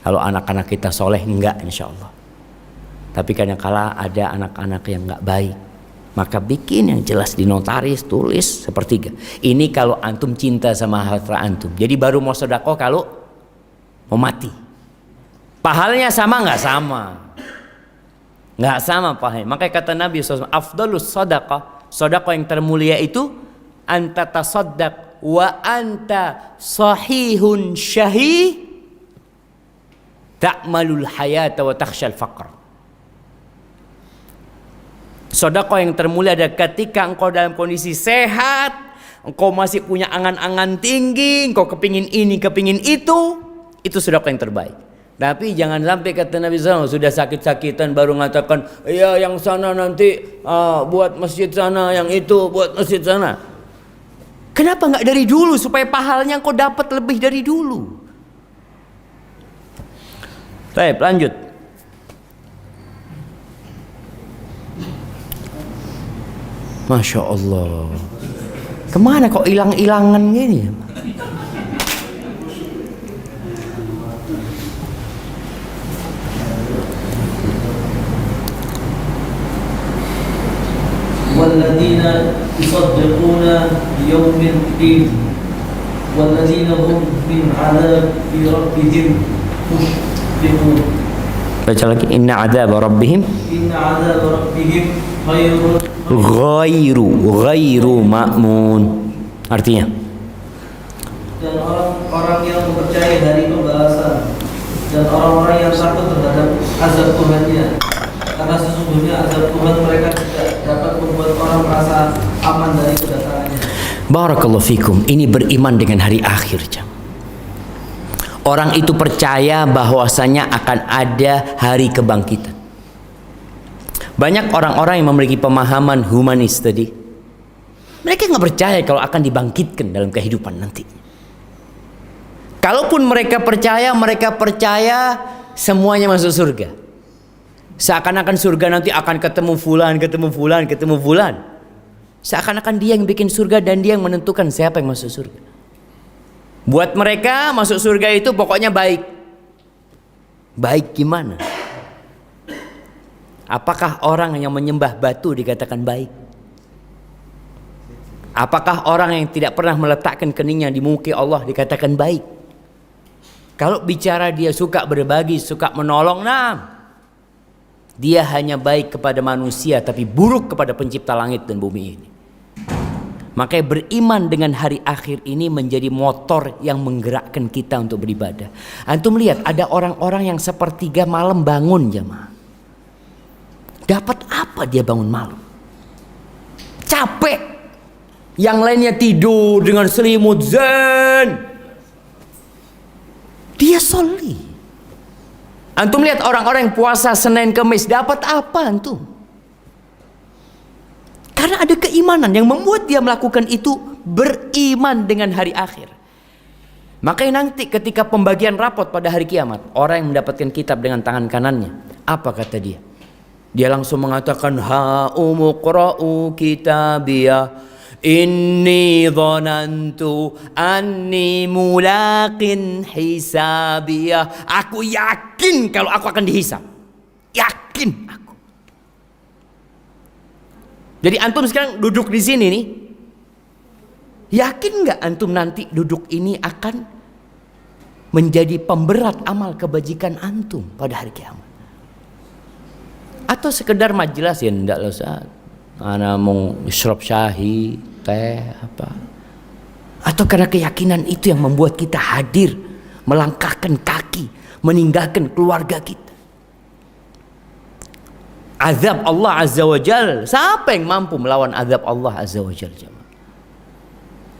Kalau anak-anak kita soleh, enggak insya Allah. Tapi kadang-kala ada anak-anak yang enggak baik, maka bikin yang jelas di notaris, tulis sepertiga. Ini kalau antum cinta sama harta antum. Jadi baru mau sedekah kalau mau mati. Pahalanya sama enggak? Sama. Enggak sama pahalanya. Makanya kata Nabi SAW, afdalus sedekah, sedekah yang termulia itu anta tasaddaq wa anta sahihun syahih ta'malul hayata wa takhshal faqr. Sedekah yang termulia adalah ketika engkau dalam kondisi sehat, engkau masih punya angan-angan tinggi, engkau kepingin ini, kepingin itu sedekah yang terbaik. Tapi jangan sampai kata Nabi SAW, sudah sakit-sakitan baru mengatakan, ya yang sana nanti buat masjid sana, yang itu buat masjid sana. Kenapa nggak dari dulu supaya pahalanya engkau dapat lebih dari dulu? Baik, lanjut. Masya Allah. Kemana kok hilang-hilangan gini? Walladzina yusaddiquna biyawmid din walladzina hum min 'adzabi rabbihim mushfiqun. Baca lagi, inna 'adzaba rabbihim ghairu ma'mun. Artinya, dan orang-orang yang percaya hari pembalasan dan orang-orang yang takut terhadap azab Tuhannya, karena sesungguhnya azab Tuhan mereka tidak dapat membuat orang merasa aman dari kedatangannya. Barakallahu fikum. Ini beriman dengan hari akhir jam. Orang itu percaya bahwasanya akan ada hari kebangkitan. Banyak orang-orang yang memiliki pemahaman humanis tadi, mereka nggak percaya kalau akan dibangkitkan dalam kehidupan nanti. Kalaupun mereka percaya semuanya masuk surga. Seakan-akan surga nanti akan ketemu fulan. Seakan-akan dia yang bikin surga dan dia yang menentukan siapa yang masuk surga. Buat mereka masuk surga itu pokoknya baik. Baik gimana? Apakah orang yang menyembah batu dikatakan baik? Apakah orang yang tidak pernah meletakkan keningnya di muka Allah dikatakan baik? Kalau bicara dia suka berbagi, suka menolong, nah, dia hanya baik kepada manusia tapi buruk kepada pencipta langit dan bumi ini. Makanya beriman dengan hari akhir ini menjadi motor yang menggerakkan kita untuk beribadah. Antum lihat ada orang-orang yang sepertiga malam bangun jemaah. Dapat apa dia bangun malam? Capek. Yang lainnya tidur dengan selimut zen. Dia soli. Antum lihat orang-orang yang puasa Senin Kemis dapat apa antum? Karena ada keimanan yang membuat dia melakukan itu, beriman dengan hari akhir. Makanya nanti ketika pembagian rapot pada hari kiamat, orang yang mendapatkan kitab dengan tangan kanannya, apa kata dia? Dia langsung mengatakan, ha'umuqra'u kitabiyah, inni dhanantu anni mulaqin hisabiyah. Aku yakin kalau aku akan dihisab. Yakin aku. Jadi antum sekarang duduk di sini nih, yakin nggak antum nanti duduk ini akan menjadi pemberat amal kebajikan antum pada hari kiamat? Atau sekedar majelis ya enggak loh Ustaz. Ana mau isyrab syahi, teh apa? Atau karena keyakinan itu yang membuat kita hadir, melangkahkan kaki, meninggalkan keluarga kita. Azab Allah Azza wa Jal, siapa yang mampu melawan azab Allah Azza wa Jal?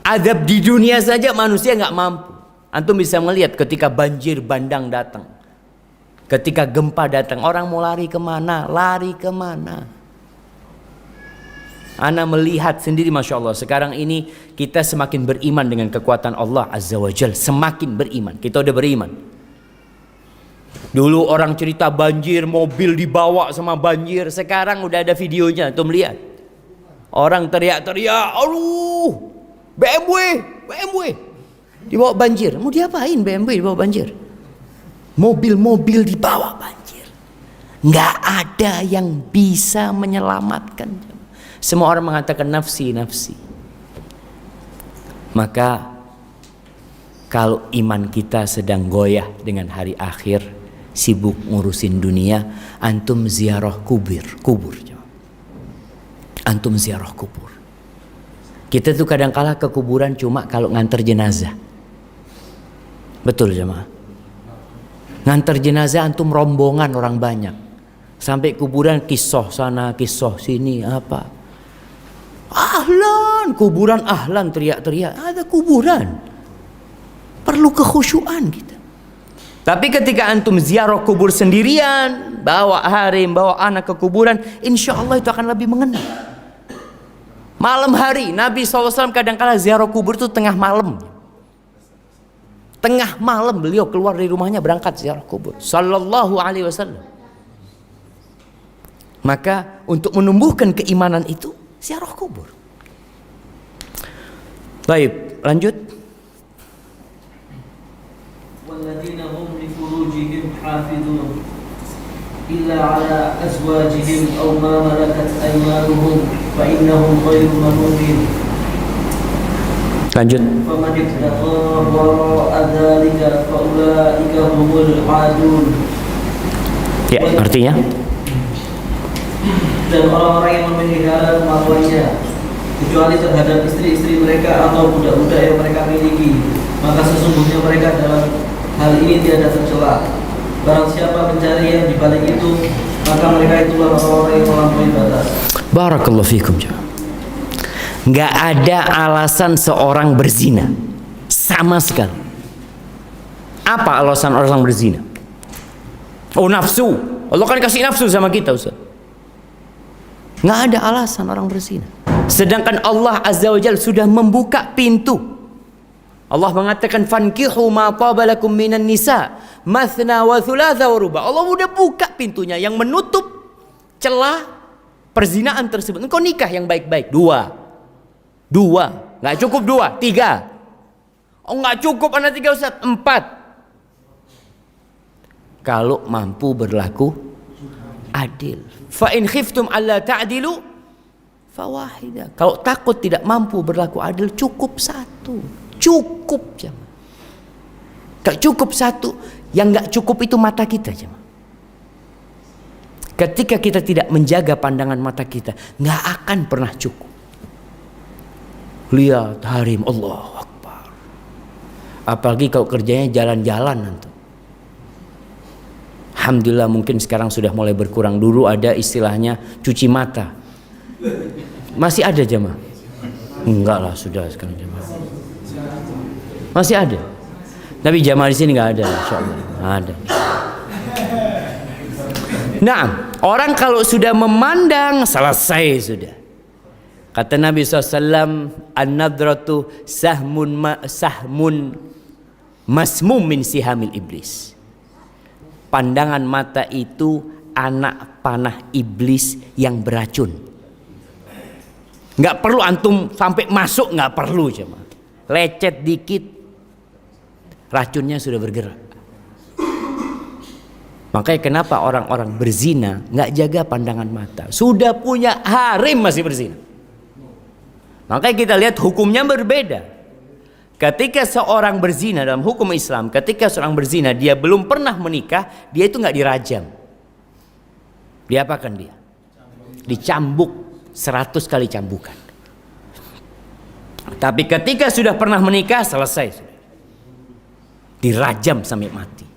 Azab di dunia saja manusia nggak mampu. Antum bisa melihat ketika banjir bandang datang, ketika gempa datang, orang mau lari kemana? Lari kemana? Ana melihat sendiri, masya Allah, sekarang ini kita semakin beriman dengan kekuatan Allah Azza wa Jal, semakin beriman. Kita udah beriman. Dulu orang cerita banjir, mobil dibawa sama banjir. Sekarang udah ada videonya, tuh melihat. Orang teriak-teriak, aduh, BMW dibawa banjir. Mau diapain BMW dibawa banjir? Mobil-mobil dibawa banjir. Nggak ada yang bisa menyelamatkan. Semua orang mengatakan nafsi, nafsi. Maka kalau iman kita sedang goyah dengan hari akhir, sibuk ngurusin dunia, antum ziarah kubur. Antum ziarah kubur. Kita tuh kadang kala ke kuburan cuma kalau nganter jenazah. Betul jemaah. Nganter jenazah antum rombongan orang banyak. Sampai kuburan kisah sana, kisah sini apa. Ahlan, kuburan ahlan teriak-teriak. Ada kuburan. Perlu kekhusyuan kita. Tapi ketika antum ziarah kubur sendirian, bawa harim, bawa anak ke kuburan, insya Allah itu akan lebih mengena. Malam hari, Nabi SAW kadang-kala ziarah kubur itu tengah malam. Tengah malam beliau keluar dari rumahnya berangkat ziarah kubur. Sallallahu alaihi wasallam. Maka untuk menumbuhkan keimanan itu, ziarah kubur. Baik, lanjut. والذين هم لفروجهم حافظون إلا على أزواجهم أو ما ملكت أيمانهم فإنهم غير ملومين. Lanjut. فمن ابتغى وراء ذلك فأولئك هم العادون. Ya, artinya? Dan orang-orang yang memelihara kemaluannya kecuali terhadap istri-istri mereka atau budak-budak yang mereka miliki, maka sesungguhnya mereka dalam hal ini tiada tercela. Barang siapa mencari yang di balik itu, maka mereka itulah orang-orang yang melampaui batas. Barakallahu fikum. Nggak ada alasan seorang berzina sama sekali. Apa alasan orang berzina? Oh, nafsu. Allah kan kasih nafsu sama kita, Ustaz. Nggak ada alasan orang berzina. Sedangkan Allah Azza wa Jalla sudah membuka pintu. Allah mengatakan fankihu ma taba lakum minan nisa mathna wa thulatha wa ruba. Allah sudah buka pintunya yang menutup celah perzinaan tersebut. Engkau nikah yang baik-baik. Dua. Nggak cukup 2, 3. Oh, nggak cukup anak 3 Ustaz, 4. Kalau mampu berlaku adil. Fa in khiftum alla ta'dilu fawahidah. Kalau takut tidak mampu berlaku adil, cukup satu. Cukup jemaah. Gak cukup satu. Yang gak cukup itu mata kita jemaah. Ketika kita tidak menjaga pandangan mata kita, gak akan pernah cukup. Lihat harim, Allahu Akbar. Apalagi kalau kerjanya jalan-jalan nanti. Alhamdulillah mungkin sekarang sudah mulai berkurang. Dulu ada istilahnya cuci mata. Masih ada jemaah? Enggak lah, sudah sekarang jemaah. Masih ada. Tapi jemaah di sini nggak ada, insyaallah. Ada. Nah, orang kalau sudah memandang selesai sudah. Kata Nabi SAW, an-nadratu sahmun masmum min sihamil iblis. Pandangan mata itu anak panah iblis yang beracun. Nggak perlu antum sampai masuk, nggak perlu cuma lecet dikit racunnya sudah bergerak. Makanya kenapa orang-orang berzina nggak jaga pandangan mata? Sudah punya harim masih berzina. Makanya kita lihat hukumnya berbeda. Ketika seorang berzina dalam hukum Islam, ketika seorang berzina dia belum pernah menikah, dia itu nggak dirajam. Diapakan dia? Dicambuk 100 kali cambukan. Tapi ketika sudah pernah menikah, selesai. Dirajam sampai mati.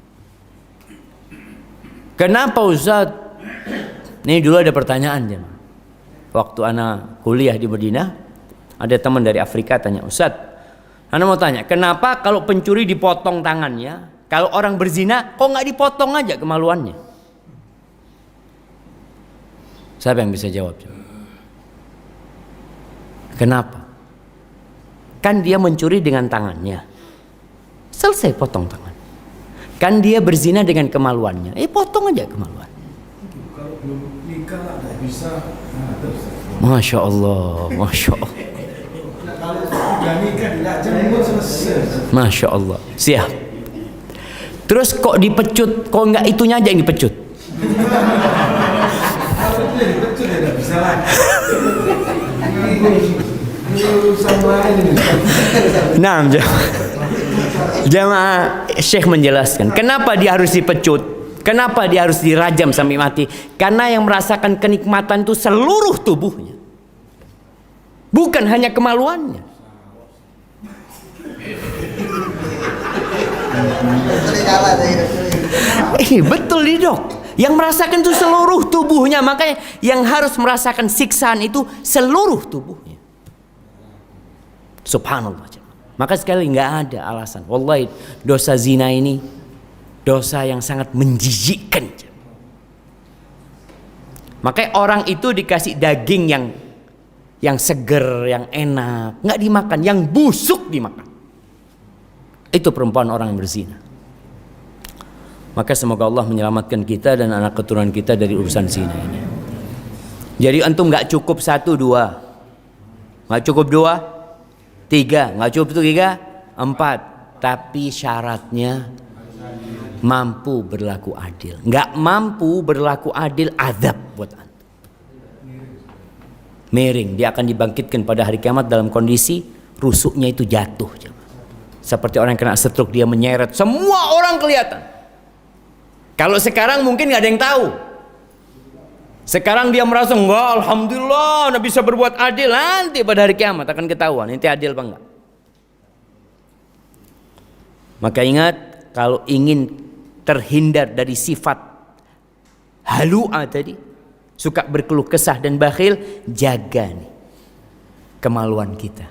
Kenapa Ustaz? Ini dulu ada pertanyaan jemaah. Waktu anak kuliah di Madinah, ada teman dari Afrika tanya, Ustaz, Anda mau tanya, kenapa kalau pencuri dipotong tangannya, kalau orang berzina kok nggak dipotong aja kemaluannya? Siapa yang bisa jawab? Kenapa? Kan dia mencuri dengan tangannya, selesai potong tangan. Kan dia berzina dengan kemaluannya, potong aja kemaluan. Kalau belum nikah nggak bisa. Masya Allah, Masya Allah. Kalau sudah nikah dilajam selesai. Masya Allah, siap. Terus kok dipecut, kok nggak itunya aja yang dipecut? Kalau itu yang dipecut ya nggak bisa lagi. Ini urusan lain. Nah, jamaah Syekh menjelaskan kenapa dia harus dipecut, kenapa dia harus dirajam sampai mati. Karena yang merasakan kenikmatan itu seluruh tubuhnya, bukan hanya kemaluannya. Betul nih dok. Yang merasakan itu seluruh tubuhnya. Makanya yang harus merasakan siksaan itu seluruh tubuhnya. Subhanallah. Maka sekali nggak ada alasan. Wallahi dosa zina ini dosa yang sangat menjijikkan. Makanya orang itu dikasih daging yang seger, yang enak, nggak dimakan, yang busuk dimakan. Itu perempuan orang yang berzina. Maka semoga Allah menyelamatkan kita dan anak keturunan kita dari urusan zina ini. Jadi antum nggak cukup 1, 2, nggak cukup 2, 3, nggak cukup 3, 4. Tapi syaratnya mampu berlaku adil. Nggak mampu berlaku adil, azab buat antum. Miring, dia akan dibangkitkan pada hari kiamat dalam kondisi rusuknya itu jatuh. Seperti orang yang kena stroke, dia menyeret, semua orang kelihatan. Kalau sekarang mungkin nggak ada yang tahu. Sekarang dia merasa enggak, alhamdulillah, Nabi bisa berbuat adil. Nanti pada hari kiamat akan ketahuan nanti adil apa enggak. Maka ingat, kalau ingin terhindar dari sifat halu'a tadi, suka berkeluh kesah dan bakhil, jaga nih kemaluan kita.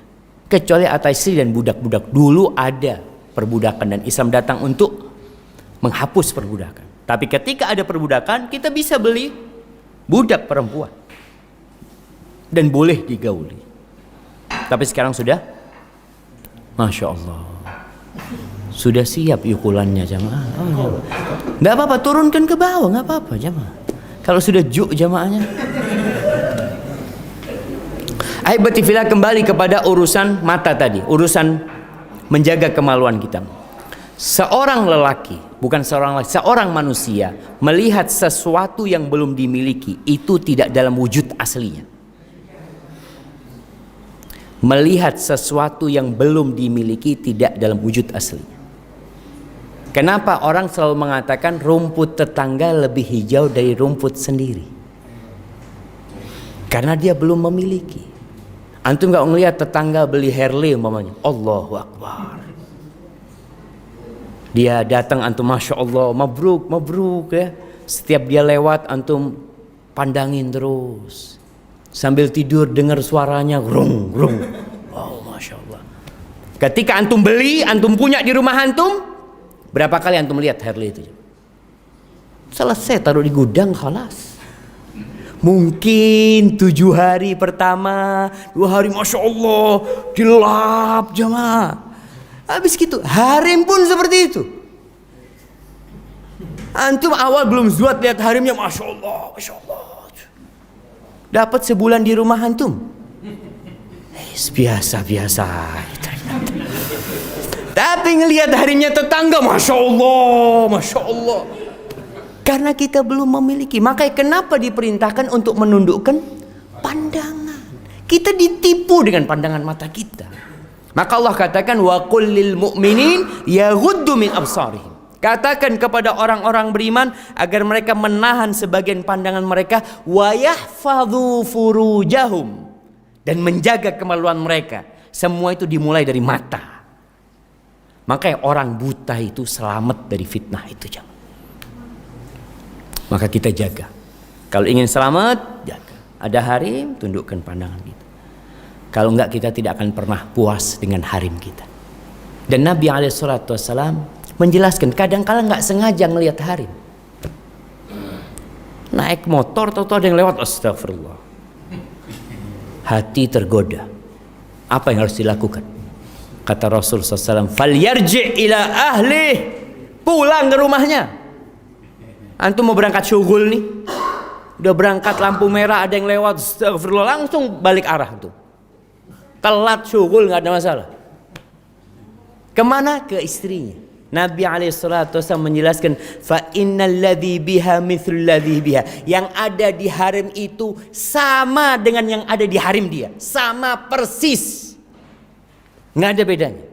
Kecuali atas istri dan budak-budak. Dulu ada perbudakan dan Islam datang untuk menghapus perbudakan. Tapi ketika ada perbudakan, kita bisa beli budak perempuan dan boleh digauli. Tapi sekarang sudah, Masya Allah, sudah siap yukulannya jamaah. Nggak apa-apa, turunkan ke bawah, nggak apa-apa jamaah. Kalau sudah juk jamaahnya. Aibatifillah, kembali kepada urusan mata tadi, urusan menjaga kemaluan kita. Seorang lelaki, bukan seorang lelaki, seorang manusia melihat sesuatu yang belum dimiliki, itu tidak dalam wujud aslinya. Melihat sesuatu yang belum dimiliki tidak dalam wujud aslinya. Kenapa orang selalu mengatakan rumput tetangga lebih hijau dari rumput sendiri? Karena dia belum memiliki. Antum gak ngelihat tetangga beli Harley umpamanya, Allahu Akbar. Dia datang, antum Masya Allah, mabruk, mabruk ya. Setiap dia lewat, antum pandangin terus. Sambil tidur dengar suaranya, rung, rung. Oh Masya Allah. Ketika antum beli, antum punya di rumah antum, berapa kali antum lihat Harley itu? Selesai, taruh di gudang, khalas. Mungkin 7 hari pertama, 2 hari Masya Allah, dilap jamaah. Habis gitu, harim pun seperti itu. Antum awal belum zuat lihat harimnya, Masya Allah, Masya Allah. Dapat sebulan di rumah antum. Biasa-biasa. Tapi ngelihat harimnya tetangga, Masya Allah, Masya Allah. Karena kita belum memiliki. Makanya kenapa diperintahkan untuk menundukkan pandangan. Kita ditipu dengan pandangan mata kita. Maka Allah katakan wa qul lil mu'minin yaghuddu min absarihim. Katakan kepada orang-orang beriman agar mereka menahan sebagian pandangan mereka wa yahfadzu furujahum, dan menjaga kemaluan mereka. Semua itu dimulai dari mata. Makanya orang buta itu selamat dari fitnah itu, jamaah. Maka kita jaga. Kalau ingin selamat, jaga. Ada harim, tundukkan pandangan kita. Kalau enggak, kita tidak akan pernah puas dengan harim kita. Dan Nabi SAW menjelaskan, kadang-kala enggak sengaja ngelihat harim. Naik motor, tahu-tahu ada yang lewat, astagfirullah. Hati tergoda. Apa yang harus dilakukan? Kata Rasul SAW, falyarji' ila ahli, pulang ke rumahnya. Antum mau berangkat syughul nih, udah berangkat lampu merah, ada yang lewat, astagfirullah, langsung balik arah tuh. Telat syughul nggak ada masalah. Kemana? Ke istrinya. Nabi SAW menjelaskan, fa innal ladzi biha mithlul ladzi biha. Yang ada di harim itu sama dengan yang ada di harim dia, sama persis, nggak ada bedanya.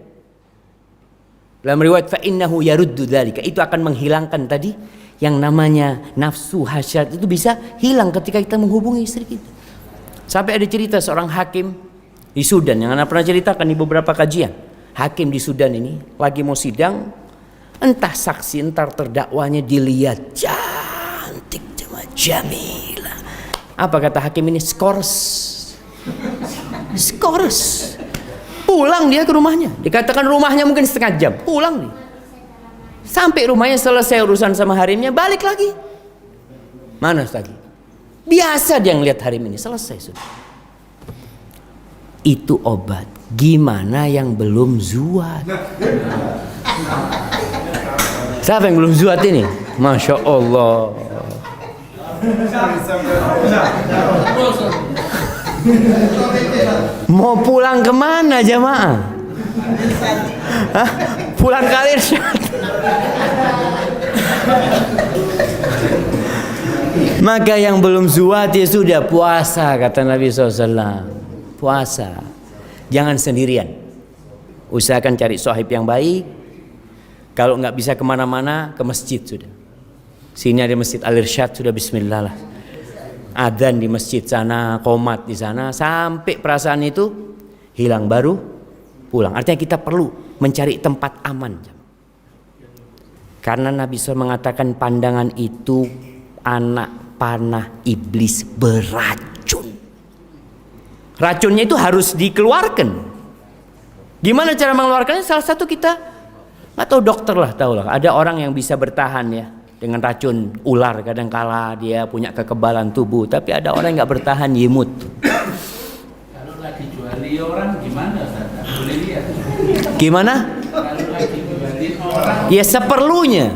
Dalam riwayat fa innahu yaruddu dzalika, itu akan menghilangkan tadi yang namanya nafsu hasyat, itu bisa hilang ketika kita menghubungi istri kita. Sampai ada cerita seorang hakim di Sudan yang Anda pernah ceritakan di beberapa kajian. Hakim di Sudan ini lagi mau sidang, entah saksi entar terdakwanya dilihat cantik, jamilah. Apa kata hakim ini? Skors. Pulang dia ke rumahnya. Dikatakan rumahnya mungkin setengah jam. Pulang nih. Sampai rumahnya selesai urusan sama harimnya, balik lagi. Mana lagi? Biasa dia ngeliat harim ini, selesai sudah. Itu obat. Gimana yang belum zuat? Siapa yang belum zuat ini? Masya Allah. Mau pulang kemana jamaah? Hah? Pulang ke Al-Irsyad. Maka yang belum zuat ya sudah puasa, kata Nabi SAW. Puasa, jangan sendirian. Usahakan cari sahib yang baik. Kalau nggak bisa kemana-mana, ke masjid sudah. Sini ada masjid Al-Irsyad, sudah bismillah lah. Adzan di masjid sana, qomat di sana, sampai perasaan itu hilang baru pulang. Artinya kita perlu mencari tempat aman. Karena Nabi SAW mengatakan pandangan itu anak panah iblis beracun. Racunnya itu harus dikeluarkan. Gimana cara mengeluarkannya? Salah satu kita, atau dokter lah, tahu lah. Ada orang yang bisa bertahan ya dengan racun ular. Kadang-kala dia punya kekebalan tubuh, tapi ada orang yang nggak bertahan, yimut. Kalau lagi juali orang gimana? Boleh lihat. Gimana? Kalau lagi jualin orang. Ya seperlunya.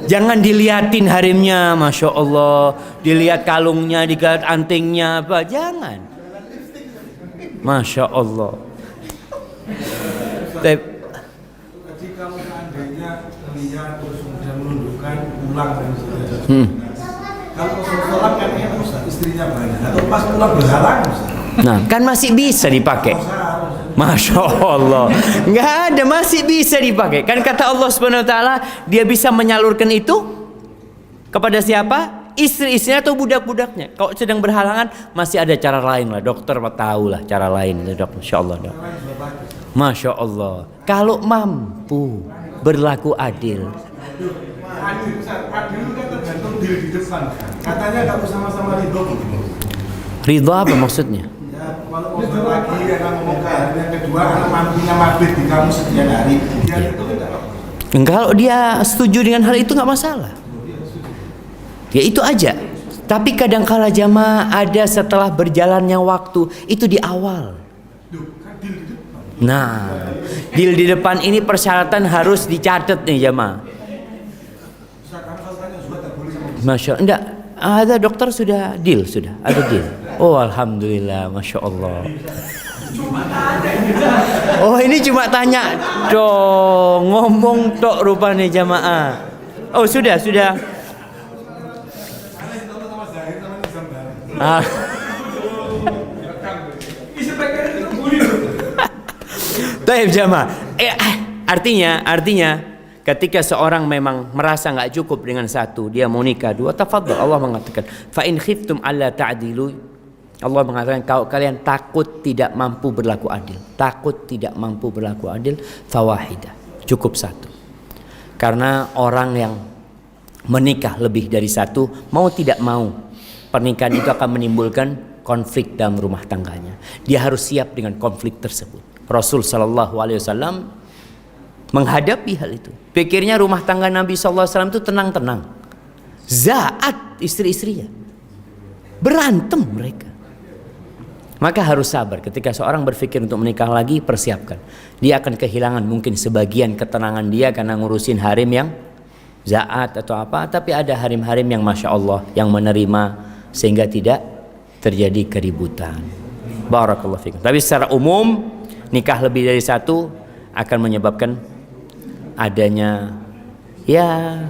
Jangan diliatin harimnya, Masya Allah. Dilihat kalungnya, dilihat antingnya, apa? Jangan. Masya Allah. Jadi kamu seandainya tahiyat terus kemudian menundukkan pulang dan sebagainya. Hmm. Kalau sholat kan enak Ustaz, istrinya banyak. Atau pas pulang berhalang Ustaz. Nah, kan masih bisa dipakai. Masya Allah, nggak ada, masih bisa dipakai. Kan kata Allah Subhanahu Wa Taala, Dia bisa menyalurkan itu kepada siapa? Istri-istrinya atau budak-budaknya. Kalau sedang berhalangan, masih ada cara lain lah. Dokter tahu lah cara lain, dok. Masya Allah, dok. Masya Allah. Kalau mampu berlaku adil. Adil Ustaz, adil itu kan tergantung diri di depan. Katanya kalau sama-sama ridho gitu. Ridho apa maksudnya? Ya, kalau mau lagi akan ngomong ke hari yang kedua, anak mampunya mabit di kamu sekian hari, dia itu kan tidak apa-apa. Kalau dia setuju dengan hal itu nggak masalah. Ya itu aja. Tapi kadang-kala jamaah ada setelah berjalannya waktu, itu di awal. Nah, deal di depan ini persyaratan harus dicatat nih jamaah. Masya Allah, enggak, ada dokter sudah deal, sudah ada deal. Oh alhamdulillah, masya Allah. Oh ini cuma tanya dong, ngomong tok rupanya jamaah. Oh sudah. Ah. Taib jamaah. Artinya ketika seorang memang merasa nggak cukup dengan satu, dia mau nikah dua, tafadhal. Allah mengatakan, fa in khiftum alla ta'dilu. Allah mengatakan kalau kalian takut tidak mampu berlaku adil, fawahidah, cukup satu. Karena orang yang menikah lebih dari satu, mau tidak mau, pernikahan itu akan menimbulkan konflik dalam rumah tangganya. Dia harus siap dengan konflik tersebut. Rasul Shallallahu Alaihi Wasallam menghadapi hal itu. Pikirnya rumah tangga Nabi Sallallahu Alaihi Wasallam itu tenang-tenang. Zaat istri-istrinya, berantem mereka. Maka harus sabar ketika seorang berpikir untuk menikah lagi, persiapkan. Dia akan kehilangan mungkin sebagian ketenangan dia karena ngurusin harim yang zaat atau apa. Tapi ada harim-harim yang Masya Allah yang menerima sehingga tidak terjadi keributan. Barakallahu fikum. Tapi secara umum nikah lebih dari satu akan menyebabkan adanya ya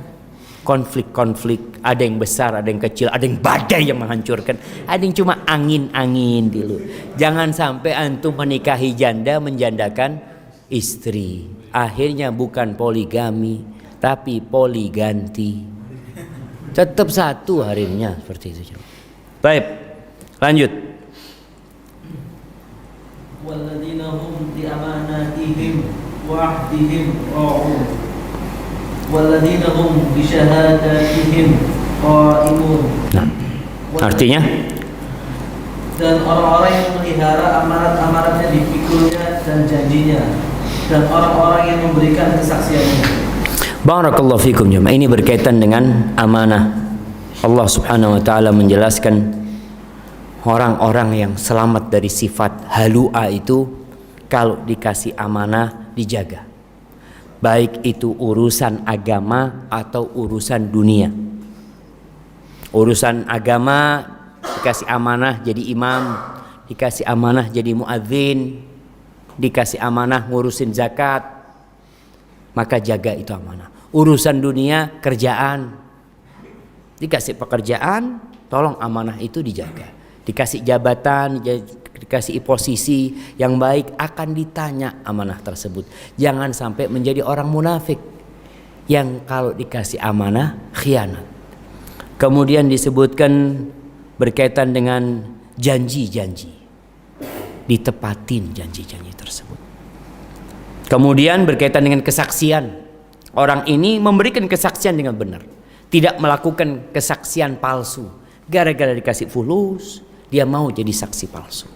konflik-konflik, ada yang besar, ada yang kecil, ada yang badai yang menghancurkan, ada yang cuma angin-angin dulu. Jangan sampai antum menikahi janda menjandakan istri. Akhirnya bukan poligami, tapi poliganti. Tetap satu harimnya seperti itu. Baik, lanjut. Walladzina hum bi amanatihim wa ahdihim ra'un. Walladzina hum bi syahadatihim qa'imun. Nah, artinya dan orang-orang yang memelihara amanat-amanatnya dipikulnya dan janjinya, dan orang-orang yang memberikan kesaksiannya. Barakallahu fikum jemaah. Ini berkaitan dengan amanah. Allah Subhanahu wa taala menjelaskan orang-orang yang selamat dari sifat halua itu kalau dikasih amanah dijaga. Baik itu urusan agama atau urusan dunia. Urusan agama dikasih amanah jadi imam, dikasih amanah jadi muadzin, dikasih amanah ngurusin zakat, maka jaga itu amanah. Urusan dunia, kerjaan, dikasih pekerjaan, tolong amanah itu dijaga. Dikasih jabatan, dikasih posisi yang baik, akan ditanya amanah tersebut. Jangan sampai menjadi orang munafik yang kalau dikasih amanah khianat. Kemudian disebutkan berkaitan dengan janji-janji, ditepatin janji-janji tersebut. Kemudian berkaitan dengan kesaksian, orang ini memberikan kesaksian dengan benar, tidak melakukan kesaksian palsu. Gara-gara dikasih fulus, dia mau jadi saksi palsu.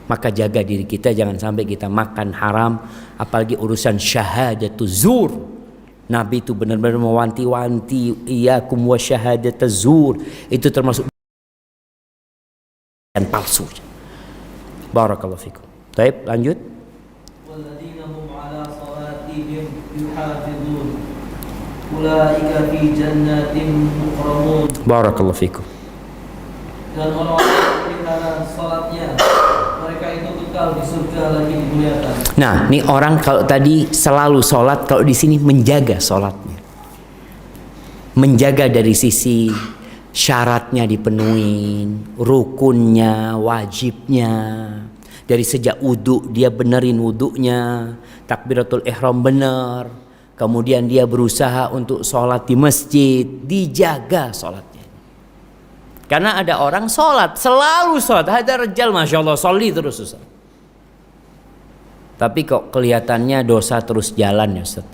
Maka jaga diri kita, jangan sampai kita makan haram, apalagi urusan syahadatuz zur. Nabi itu benar-benar mewanti-wanti, iyyakum wa syahadatuz zur. Itu termasuk dan palsu. Barakallahu fikum. Baik, lanjut. Walladzina hum ala salatihim yuhafizun. Ulaika fi jannatin mukramun. Barakallahu fikum. Dan orang-orang yang memelihara salatnya, mereka itu kekal di surga lagi dimuliakan. Nah, ini orang kalau tadi selalu sholat, kalau di sini menjaga sholatnya. menjaga dari sisi syaratnya dipenuhin, rukunnya, wajibnya. Dari sejak wudhu dia benerin wudhunya, takbiratul ihram bener, kemudian dia berusaha untuk sholat di masjid, dijaga sholatnya. Karena ada orang sholat, selalu sholat, ada rejal masya Allah, sholli terus Ustaz. Tapi kok kelihatannya dosa terus jalan ya Ustaz.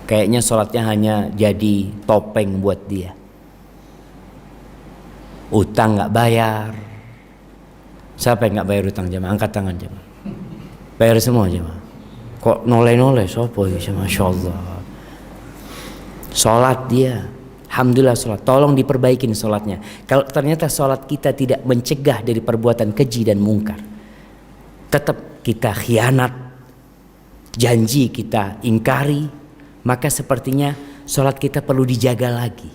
Kayaknya sholatnya hanya jadi topeng buat dia. Utang gak bayar. Siapa yang gak bayar utang jemaah? Angkat tangan jemaah. Bayar semua jemaah. Kok noleh-noleh? Sopo ya masya Allah. Sholat dia, alhamdulillah sholat. Tolong diperbaikin sholatnya. Kalau ternyata sholat kita tidak mencegah dari perbuatan keji dan mungkar, tetap kita khianat, janji kita ingkari, maka sepertinya sholat kita perlu dijaga lagi.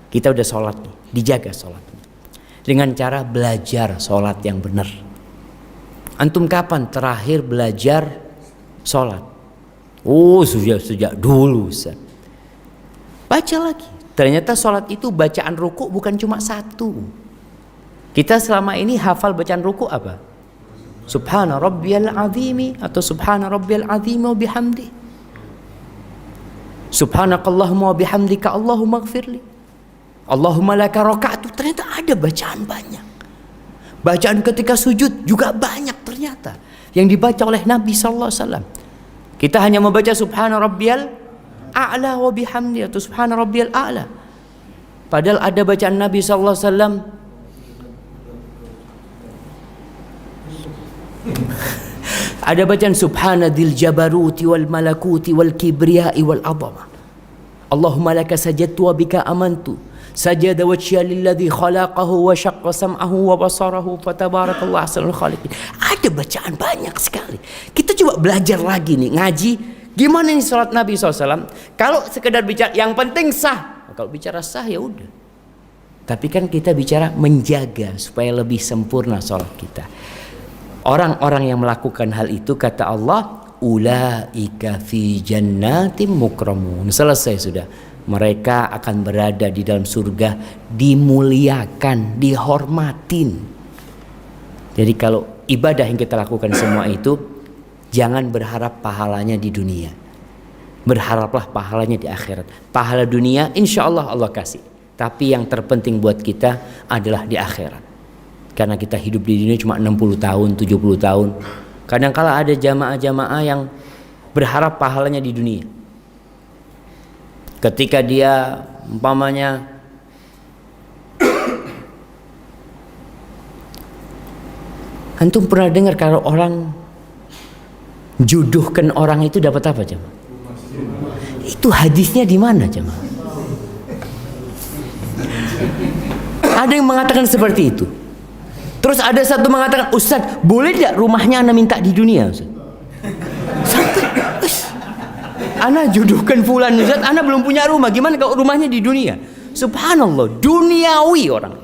Kita udah sholat nih, dijaga sholatnya dengan cara belajar sholat yang benar. Antum kapan terakhir belajar sholat? Oh sejak dulu Ustaz. Baca lagi. Ternyata sholat itu bacaan ruku bukan cuma satu. Kita selama ini hafal bacaan ruku apa? Subhana rabbiyal azimi atau subhana rabbiyal azimi wa bihamdi. Subhanakallahumma wa bihamdika Allahumma gfirli. Allahumma laka raka'tu. Ternyata ada bacaan banyak. Bacaan ketika sujud juga banyak ternyata yang dibaca oleh Nabi sallallahu alaihi wasallam. Kita hanya membaca subhana rabbiyal a'la wa bihamdi atau subhana rabbiyal a'la. Padahal ada bacaan Nabi sallallahu alaihi wasallam ada bacaan subhana dzil jabaruti wal malakuti wal kibriyai wal azama. Allahumma laka sajadtu wa bika amantu. Sajada wajhiya lilladzi khalaqahu wa syaqqa sam'ahu wa basarahu fatabarakallahu ahsanul khaliqin. Ada bacaan banyak sekali. Kita coba belajar lagi nih, ngaji gimana nih salat Nabi SAW. Kalau sekedar bicara yang penting sah, kalau bicara sah ya udah. Tapi kan kita bicara menjaga supaya lebih sempurna salat kita. Orang-orang yang melakukan hal itu kata Allah, ulaika fi jannatin mukramun. Selesai sudah. Mereka akan berada di dalam surga, dimuliakan, dihormatin. Jadi kalau ibadah yang kita lakukan semua itu, jangan berharap pahalanya di dunia. Berharaplah pahalanya di akhirat. Pahala dunia insya Allah Allah kasih. Tapi yang terpenting buat kita adalah di akhirat. Karena kita hidup di dunia cuma 60 tahun, 70 tahun. Kadang-kala ada jamaah-jamaah yang berharap pahalanya di dunia. Ketika dia umpamanya antum pernah dengar kalau orang jodohkan orang itu dapat apa jemaah? Itu hadisnya di mana jemaah? Ada yang mengatakan seperti itu. Terus ada satu mengatakan, Ustaz, boleh tidak rumahnya ana minta di dunia Ustaz? Ana jodohkan fulan Ustaz, ana belum punya rumah, gimana kalau rumahnya di dunia? Subhanallah, duniawi orang.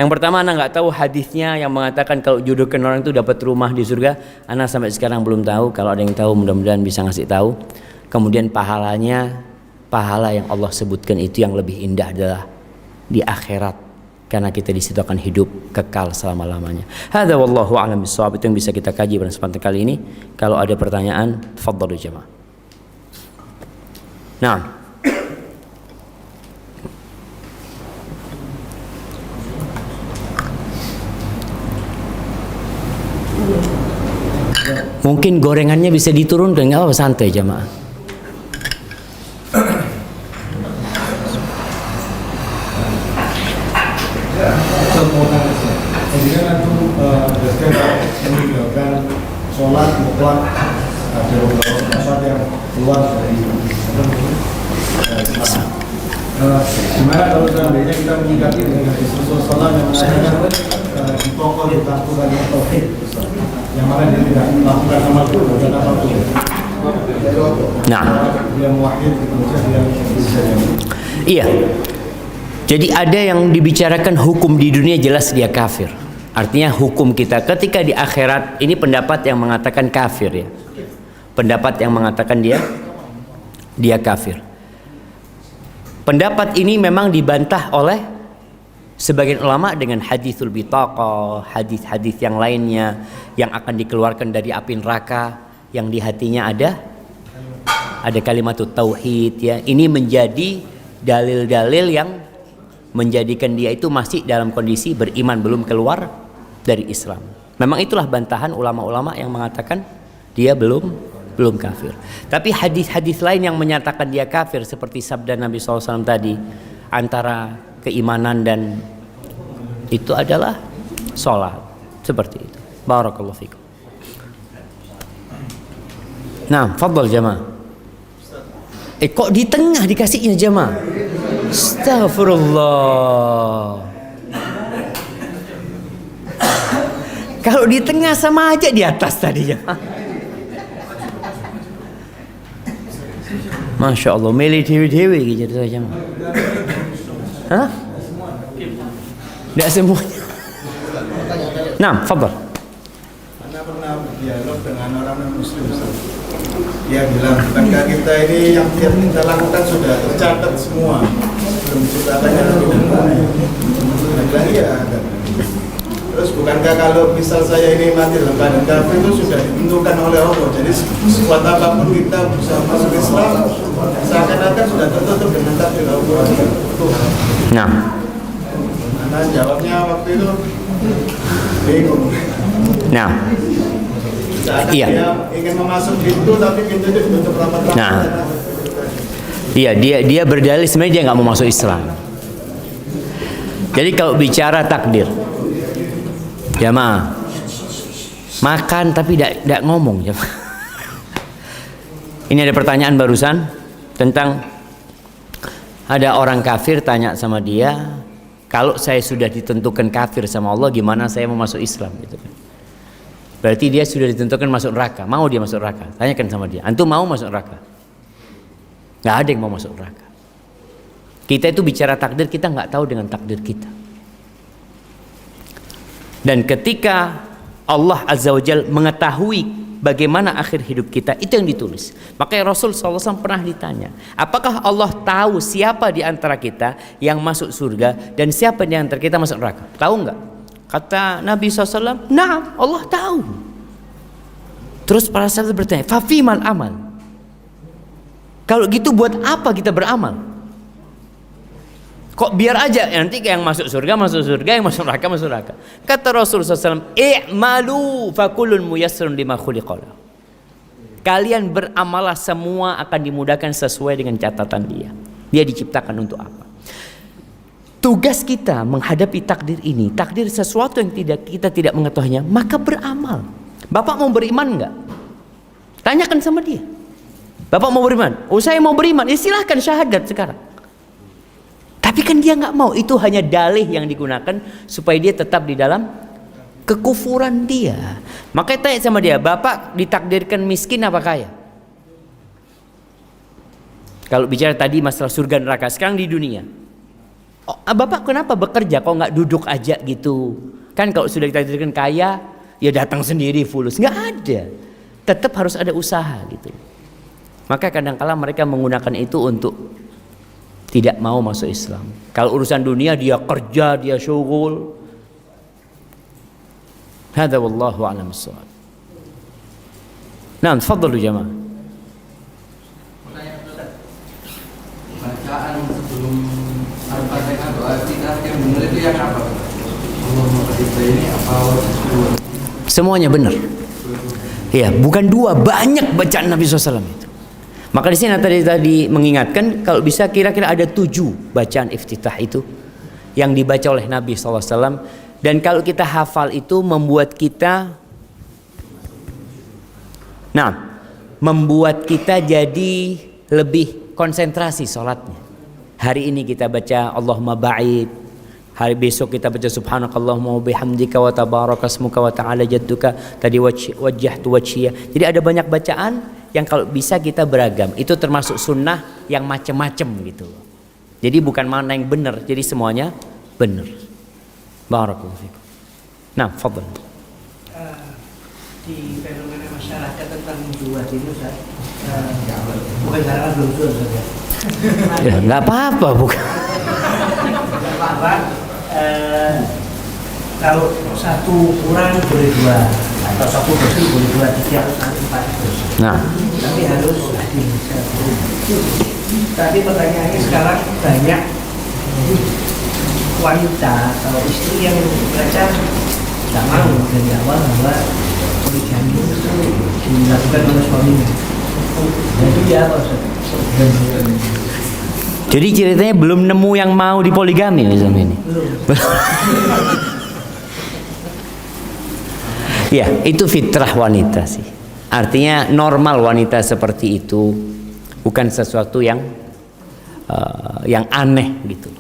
Yang pertama ana nggak tahu hadisnya yang mengatakan kalau jodohkan orang itu dapat rumah di surga. Ana sampai sekarang belum tahu. Kalau ada yang tahu mudah-mudahan bisa ngasih tahu. Kemudian pahalanya, pahala yang Allah sebutkan itu yang lebih indah adalah di akhirat. Karena kita di situ akan hidup kekal selama-lamanya. Hadza wallahu a'lam bissawab. Itu yang bisa kita kaji pada kesempatan kali ini. Kalau ada pertanyaan, tafadhalu jemaah. Nah, mungkin gorengannya bisa diturunkan, nggak apa-apa, santai jemaah. Jadi kan itu meninggalkan sholat mutlak, ada beberapa sholat yang keluar dari gimana kalau seandainya kita menyikapi dengan hadis Rasulullah yang mengatakan di pokok dilakukan tauhid, yang mana dia tidak melakukan amal pun dan apapun. Nah, dia muwahhid, kemudian dia bisa. Iya. Jadi ada yang dibicarakan hukum di dunia jelas dia kafir. Artinya hukum kita ketika di akhirat, ini pendapat yang mengatakan kafir ya. Pendapat yang mengatakan dia dia kafir. Pendapat ini memang dibantah oleh sebagian ulama dengan haditsul bitaqah, hadis-hadis yang lainnya yang akan dikeluarkan dari api neraka yang di hatinya ada kalimatut tauhid ya. Ini menjadi dalil-dalil yang menjadikan dia itu masih dalam kondisi beriman, belum keluar dari Islam. Memang itulah bantahan ulama-ulama yang mengatakan dia belum kafir. Tapi hadis-hadis lain yang menyatakan dia kafir seperti sabda Nabi SAW tadi, antara keimanan dan itu adalah sholat, seperti itu. Barakallahu fikum. Nah, fadhal jamaah. Kok di tengah dikasihnya jamaah? Astagfirullah. Kalau di tengah sama aja di atas tadi jamaah. Masya Allah, milih dewi-dewi gitu saja. Hah? Tidak semuanya. Nah, fadhal. Anda pernah berdialog dengan orang non-muslim, Ustaz? Dia bilang, bukankah kita ini yang kita lakukan sudah tercatat semua sebelum diciptakannya Nabi dan Muhammad? Dia bilang, iya. Terus bukankah kalau misal saya ini mati dalam keadaan kafir itu sudah ditentukan oleh Allah? Jadi sekuat apapun kita bisa masuk Islam, seakan-akan sudah tertutup dengan takdir Allah. Nah, Anda jawabnya waktu itu bingung. nah, Seakan iya. dia ingin memasuk pintu tapi pintu itu ditutup rapat-rapat. Nah, iya, dia berdalih sebenarnya dia nggak mau masuk Islam. Jadi kalau bicara takdir, jamaah, makan tapi tidak ngomong jamaah. Ini ada pertanyaan barusan tentang ada orang kafir tanya sama dia, kalau saya sudah ditentukan kafir sama Allah, gimana saya mau masuk Islam gitu kan? Berarti dia sudah ditentukan masuk neraka. Mau dia masuk neraka? Tanyakan sama dia. Antum mau masuk neraka? Nggak ada yang mau masuk neraka. Kita itu bicara takdir, kita nggak tahu dengan takdir kita. Dan ketika Allah Azza wa Jalla mengetahui bagaimana akhir hidup kita, itu yang ditulis. Makanya Rasul SAW pernah ditanya, apakah Allah tahu siapa di antara kita yang masuk surga dan siapa di antara kita masuk neraka? Tahu nggak? Kata Nabi SAW, nah Allah tahu. Terus para sahabat bertanya, fafimal amal? Kalau gitu buat apa kita beramal? Kok biar aja nanti yang masuk surga, yang masuk neraka. Kata Rasulullah SAW, i'malu fakullun muyassarun lima khuliqala. Kalian beramalah, semua akan dimudahkan sesuai dengan catatan dia. Dia diciptakan untuk apa? Tugas kita menghadapi takdir ini, takdir sesuatu yang kita tidak mengetahuinya, maka beramal. Bapak mau beriman enggak? Tanyakan sama dia. Bapak mau beriman? Oh, saya mau beriman. Ya silahkan syahadat sekarang. Tapi kan dia nggak mau. Itu hanya dalih yang digunakan supaya dia tetap di dalam kekufuran dia. Makanya tanya sama dia, Bapak ditakdirkan miskin apa kaya? Kalau bicara tadi masalah surga neraka, sekarang di dunia, oh, Bapak kenapa bekerja? Kok nggak duduk aja gitu? Kan kalau sudah ditakdirkan kaya, ya datang sendiri fulus. Nggak ada. Tetap harus ada usaha gitu. Maka kadang-kala mereka menggunakan itu untuk tidak mau masuk Islam. Kalau urusan dunia dia kerja, dia syughul. Hadza wallahu a'lam bissawab. Nah, tafadhalu jamaah. Bacaan sebelum Al-Fatihah, doa Al-Fatihah yang benar itu yang apa? Allahumma qadibna ini apa? Semuanya benar. Ya, bukan dua, banyak bacaan Nabi SAW itu. Maka di sini tadi mengingatkan, kalau bisa kira-kira ada 7 bacaan iftitah itu yang dibaca oleh Nabi SAW. Dan kalau kita hafal itu membuat kita, membuat kita jadi lebih konsentrasi sholatnya. Hari ini kita baca Allahumma ba'id, hari besok kita baca subhanakallahumma wa bihamdika wa tabarakasmuka wa ta'ala jadduka, tadi wajjahtu wajhiya. Jadi ada banyak bacaan yang kalau bisa kita beragam. Itu termasuk sunnah yang macam-macam gitu. Jadi bukan mana yang benar, jadi semuanya benar. Barakallahu fikum. Nah, fadhal. Di fenomena masyarakat tentang nubuat ini, Ustaz, Bukan karena belum saja. Ya, nggak apa-apa, bukan. Pak, kalau satu kurang boleh dua, atau satu bersih boleh dua, tiga, atau empat bersih. Nah, Tapi harus adil. Tapi pertanyaannya sekarang banyak wanita atau istri yang mereka tidak mau dari awal bahwa poligami itu dilakukan oleh suaminya. Dan itu dia apa? jadi ceritanya belum nemu yang mau dipoligami misalnya ini. Ya, itu fitrah wanita sih. Artinya normal wanita seperti itu, bukan sesuatu yang aneh gitu.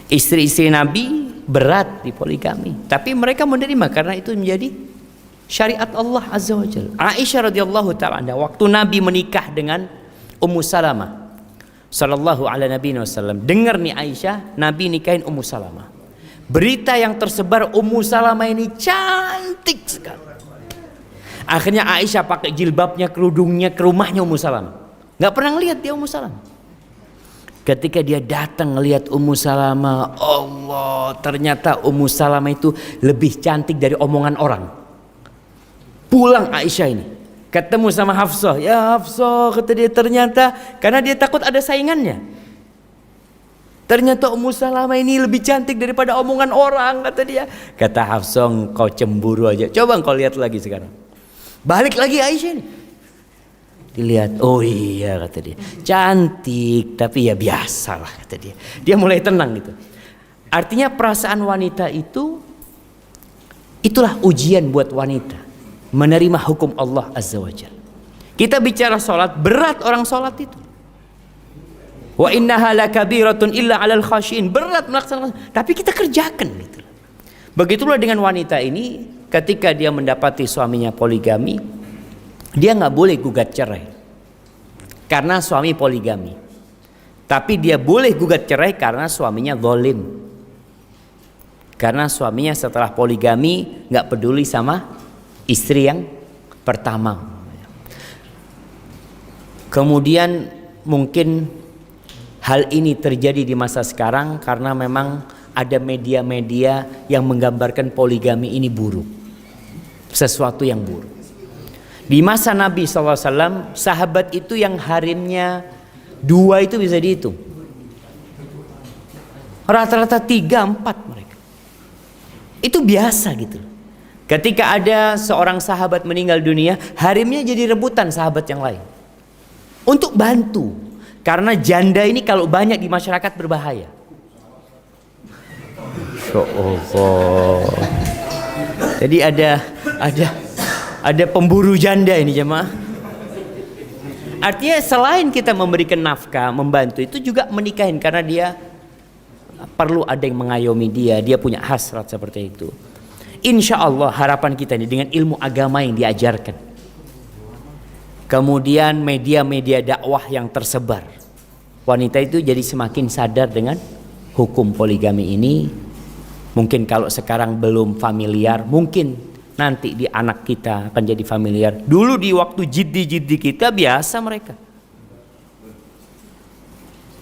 Istri-istri Nabi berat di poligami, tapi mereka menerima karena itu menjadi syariat Allah Azza wa Jalla. Aisyah radhiyallahu taala anha waktu Nabi menikah dengan Ummu Salamah sallallahu alaihi wasallam. Dengar nih Aisyah, Nabi nikahin Ummu Salamah. Berita yang tersebar Ummu Salamah ini cantik sekali. Akhirnya Aisyah pakai jilbabnya, kerudungnya ke rumahnya Ummu Salamah. Nggak pernah ngelihat dia Ummu Salamah. Ketika dia datang ngelihat Ummu Salamah, Allah, ternyata Ummu Salamah itu lebih cantik dari omongan orang. Pulang Aisyah ini ketemu sama Hafsah. Ya Hafsah, kata dia, ternyata karena dia takut ada saingannya. Ternyata Ummu Salamah ini lebih cantik daripada omongan orang, kata dia. Kata Hafsah, kau cemburu aja. Coba kau lihat lagi sekarang. Balik lagi Aisyah ini. Dilihat, oh iya kata dia, cantik tapi ya biasa lah kata dia. Dia mulai tenang gitu. Artinya perasaan wanita itu, itulah ujian buat wanita menerima hukum Allah Azza wa Jalla. Kita bicara sholat, berat orang sholat itu. Wa innaha lakabiratun illa 'alal khashin, berat melaksanakan, tapi kita kerjakan gitu. Begitulah dengan wanita ini, ketika dia mendapati suaminya poligami, dia nggak boleh gugat cerai karena suami poligami, tapi dia boleh gugat cerai karena suaminya zalim, karena suaminya setelah poligami nggak peduli sama istri yang pertama. Kemudian mungkin hal ini terjadi di masa sekarang karena memang ada media-media yang menggambarkan poligami ini buruk, sesuatu yang buruk. Di masa Nabi SAW, sahabat itu yang harimnya 2 itu bisa dihitung. Rata-rata 3-4 mereka. Itu biasa gitu. Ketika ada seorang sahabat meninggal dunia, harimnya jadi rebutan sahabat yang lain untuk bantu. Karena janda ini kalau banyak di masyarakat berbahaya. Oh. Jadi ada pemburu janda ini jemaah. Artinya selain kita memberikan nafkah, membantu, itu juga menikahin karena dia perlu ada yang mengayomi dia punya hasrat seperti itu. Insya Allah harapan kita ini dengan ilmu agama yang diajarkan, kemudian media-media dakwah yang tersebar, wanita itu jadi semakin sadar dengan hukum poligami ini. Mungkin kalau sekarang belum familiar, mungkin nanti di anak kita akan jadi familiar. Dulu di waktu jiddi kita biasa mereka.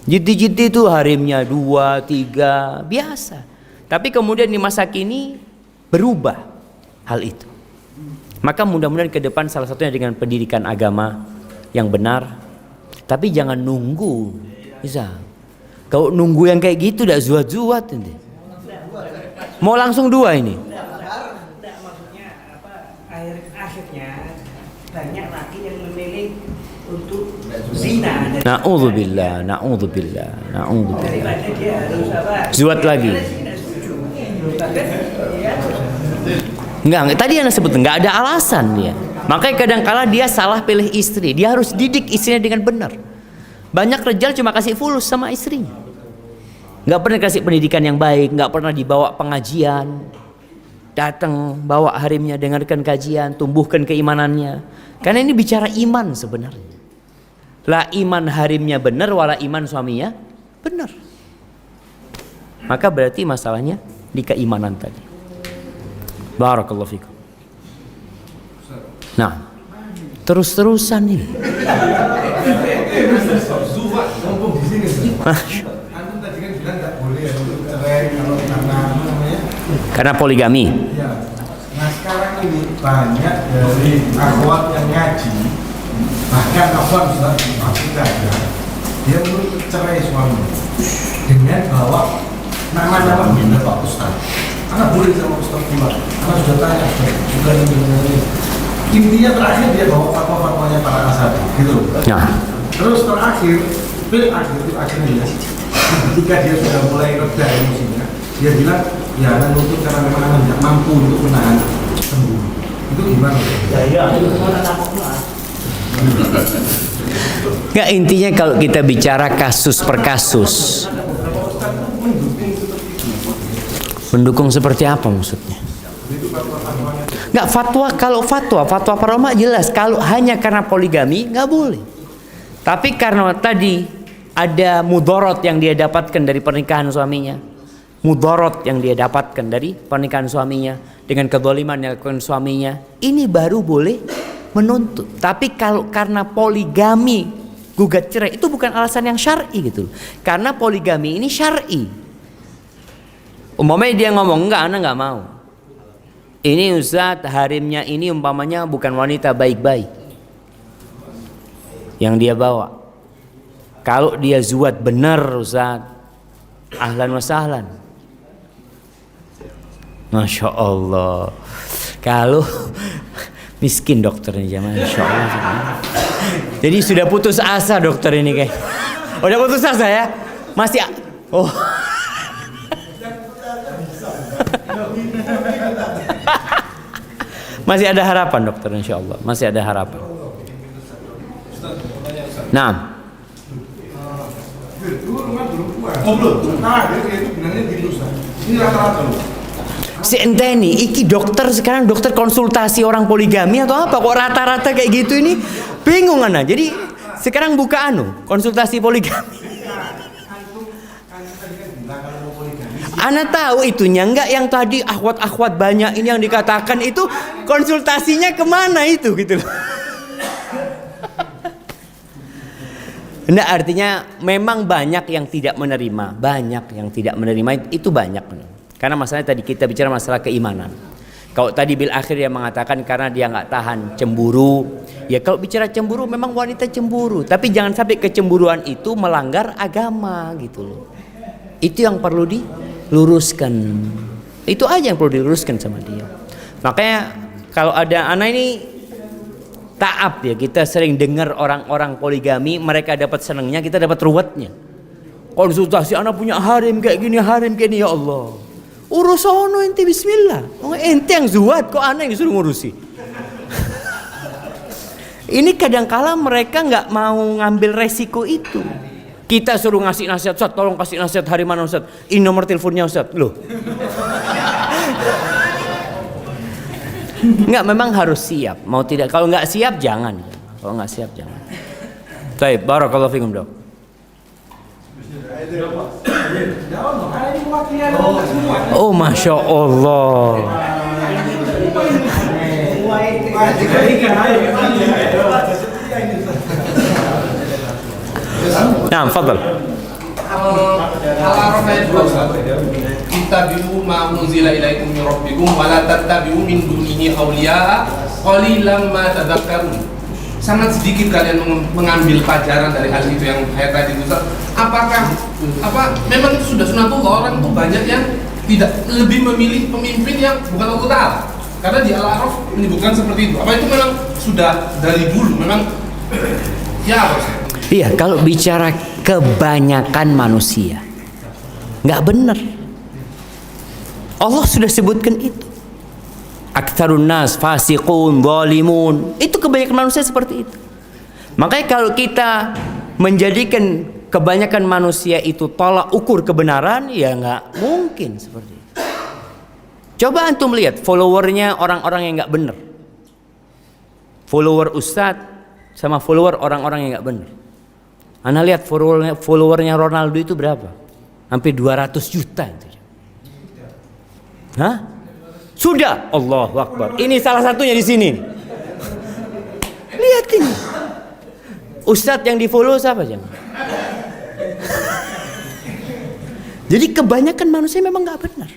Jiddi itu harimnya 2, 3 biasa. Tapi kemudian di masa kini berubah hal itu. Maka mudah-mudahan ke depan salah satunya dengan pendidikan agama yang benar. Tapi jangan nunggu. Bisa. Kalau nunggu yang kayak gitu udah zuat-zuat nanti. Mau langsung 2 ini. Akhirnya banyak laki yang memilih untuk zina. Na'udzubillah. Daripada dia harus Zuat lagi. Enggak, tadi Anda sebut enggak ada alasan dia. Makanya kadang-kala dia salah pilih istri. Dia harus didik istrinya dengan benar. Banyak rejal cuma kasih fulus sama istrinya. Enggak pernah kasih pendidikan yang baik, enggak pernah dibawa pengajian. Datang bawa harimnya, dengarkan kajian, tumbuhkan keimanannya. Karena ini bicara iman sebenarnya. La iman harimnya benar, wala iman suaminya benar. Maka berarti masalahnya di keimanan tadi. Barakallahu fikum. Nah, terus-terusan ini. Antum tadi kan bilang nggak boleh ya untuk cerai kalau karena apa namanya? Karena poligami. Ya. Nah sekarang ini banyak dari akhwat yang ngaji, bahkan akhwat sudah masuk aja, dia menuntut cerai suami dengan bawa nama-nama bina Pak Ustaz. Anak boleh sama Ustaz pula. Anak sudah tanya juga ini. Intinya terakhir dia bawa fatwa-fatwanya para ashabi, gitu. Nah, Terus terakhir, akhirnya ketika dia sudah mulai reda emosinya, dia bilang, ya anak nuntut karena memang anak tidak mampu untuk menahan cemburu. Itu gimana? nggak, intinya kalau kita bicara kasus per kasus, mendukung seperti apa maksudnya? Nggak, kalau fatwa para ulama jelas kalau hanya karena poligami nggak boleh. Tapi karena tadi ada mudorot yang dia dapatkan dari pernikahan suaminya, mudorot yang dia dapatkan dari pernikahan suaminya dengan kezaliman yang dilakukan suaminya, ini baru boleh menuntut. Tapi kalau karena poligami gugat cerai, itu bukan alasan yang syar'i gitu. Karena poligami ini syar'i. Umpamanya dia ngomong, enggak, anak nggak mau. Ini Ustaz, harimnya ini umpamanya bukan wanita baik-baik yang dia bawa. Kalau dia zuat benar Ustaz, ahlan wa sahlan. Masya Allah. Kalau miskin dokternya, Masya Allah. Jadi sudah putus asa dokter ini kayak. Udah putus asa ya? Masih oh. Masih ada harapan dokter, insya Allah. Masih ada harapan. Nah, Ini rata-rata loh. si ente nih, iki dokter sekarang dokter konsultasi orang poligami atau apa? Kok rata-rata kayak gitu ini? Bingung ana. Jadi sekarang buka konsultasi poligami. Ana tahu itunya, enggak yang tadi akhwat-akhwat banyak ini yang dikatakan itu konsultasinya kemana itu gitu loh. Enggak, artinya memang banyak yang tidak menerima, itu banyak. Karena masalahnya tadi kita bicara masalah keimanan. Kalau tadi bil akhir dia mengatakan karena dia nggak tahan cemburu. Ya kalau bicara cemburu memang wanita cemburu, tapi jangan sampai kecemburuan itu melanggar agama gitu loh. Itu yang perlu diluruskan. Itu aja yang perlu diluruskan sama dia. Makanya kalau ada anak ini taab ya, kita sering dengar orang-orang poligami, mereka dapat senangnya, kita dapat ruwetnya. Konsultasi anak punya harim kayak gini, ya Allah. Urus sono ente bismillah. Ente yang zuat kok anak yang disuruh ngurusi. Ini kadangkala mereka nggak mau ngambil resiko itu. Kita suruh ngasih nasihat, Ustaz, tolong kasih nasihat hari mana Ustaz? Ini nomor teleponnya Ustaz. Loh. Enggak, memang harus siap. Mau tidak, kalau nggak siap jangan. Kalau nggak siap jangan. Baik, barakallahu fikum dok. Oh, masya Allah. Nah, fadal. Al-A'raf ayat 2. Ittabi'u ma unzila ilaikum min rabbikum wa la tattabi'u min dunihi awliya'a qalilan ma tadhakkarun. Sangat sedikit kalian mengambil pelajaran dari hal itu yang ayat tadi itu. Apakah memang itu sudah sunatullah, orang itu banyak yang tidak lebih memilih pemimpin yang bukan Allah Ta'ala. Karena di Al-A'raf menyebutkan seperti itu. Apa itu memang sudah dari dulu memang ya apa sih? Iya, kalau bicara kebanyakan manusia nggak benar. Allah sudah sebutkan itu. Aktsarun nas fasiqun zalimun. Itu kebanyakan manusia seperti itu. Makanya kalau kita menjadikan kebanyakan manusia itu tolak ukur kebenaran, ya nggak mungkin seperti itu. Coba antum lihat followernya orang-orang yang nggak benar. Follower ustadz sama follower orang-orang yang nggak benar. Anda lihat followernya Ronaldo itu berapa? Hampir 200 juta itu. Hah? Sudah, Allahu Akbar. Ini salah satunya di sini. Lihat ini. Ustadz yang di follow siapa jemaah? Jadi kebanyakan manusia memang nggak benar.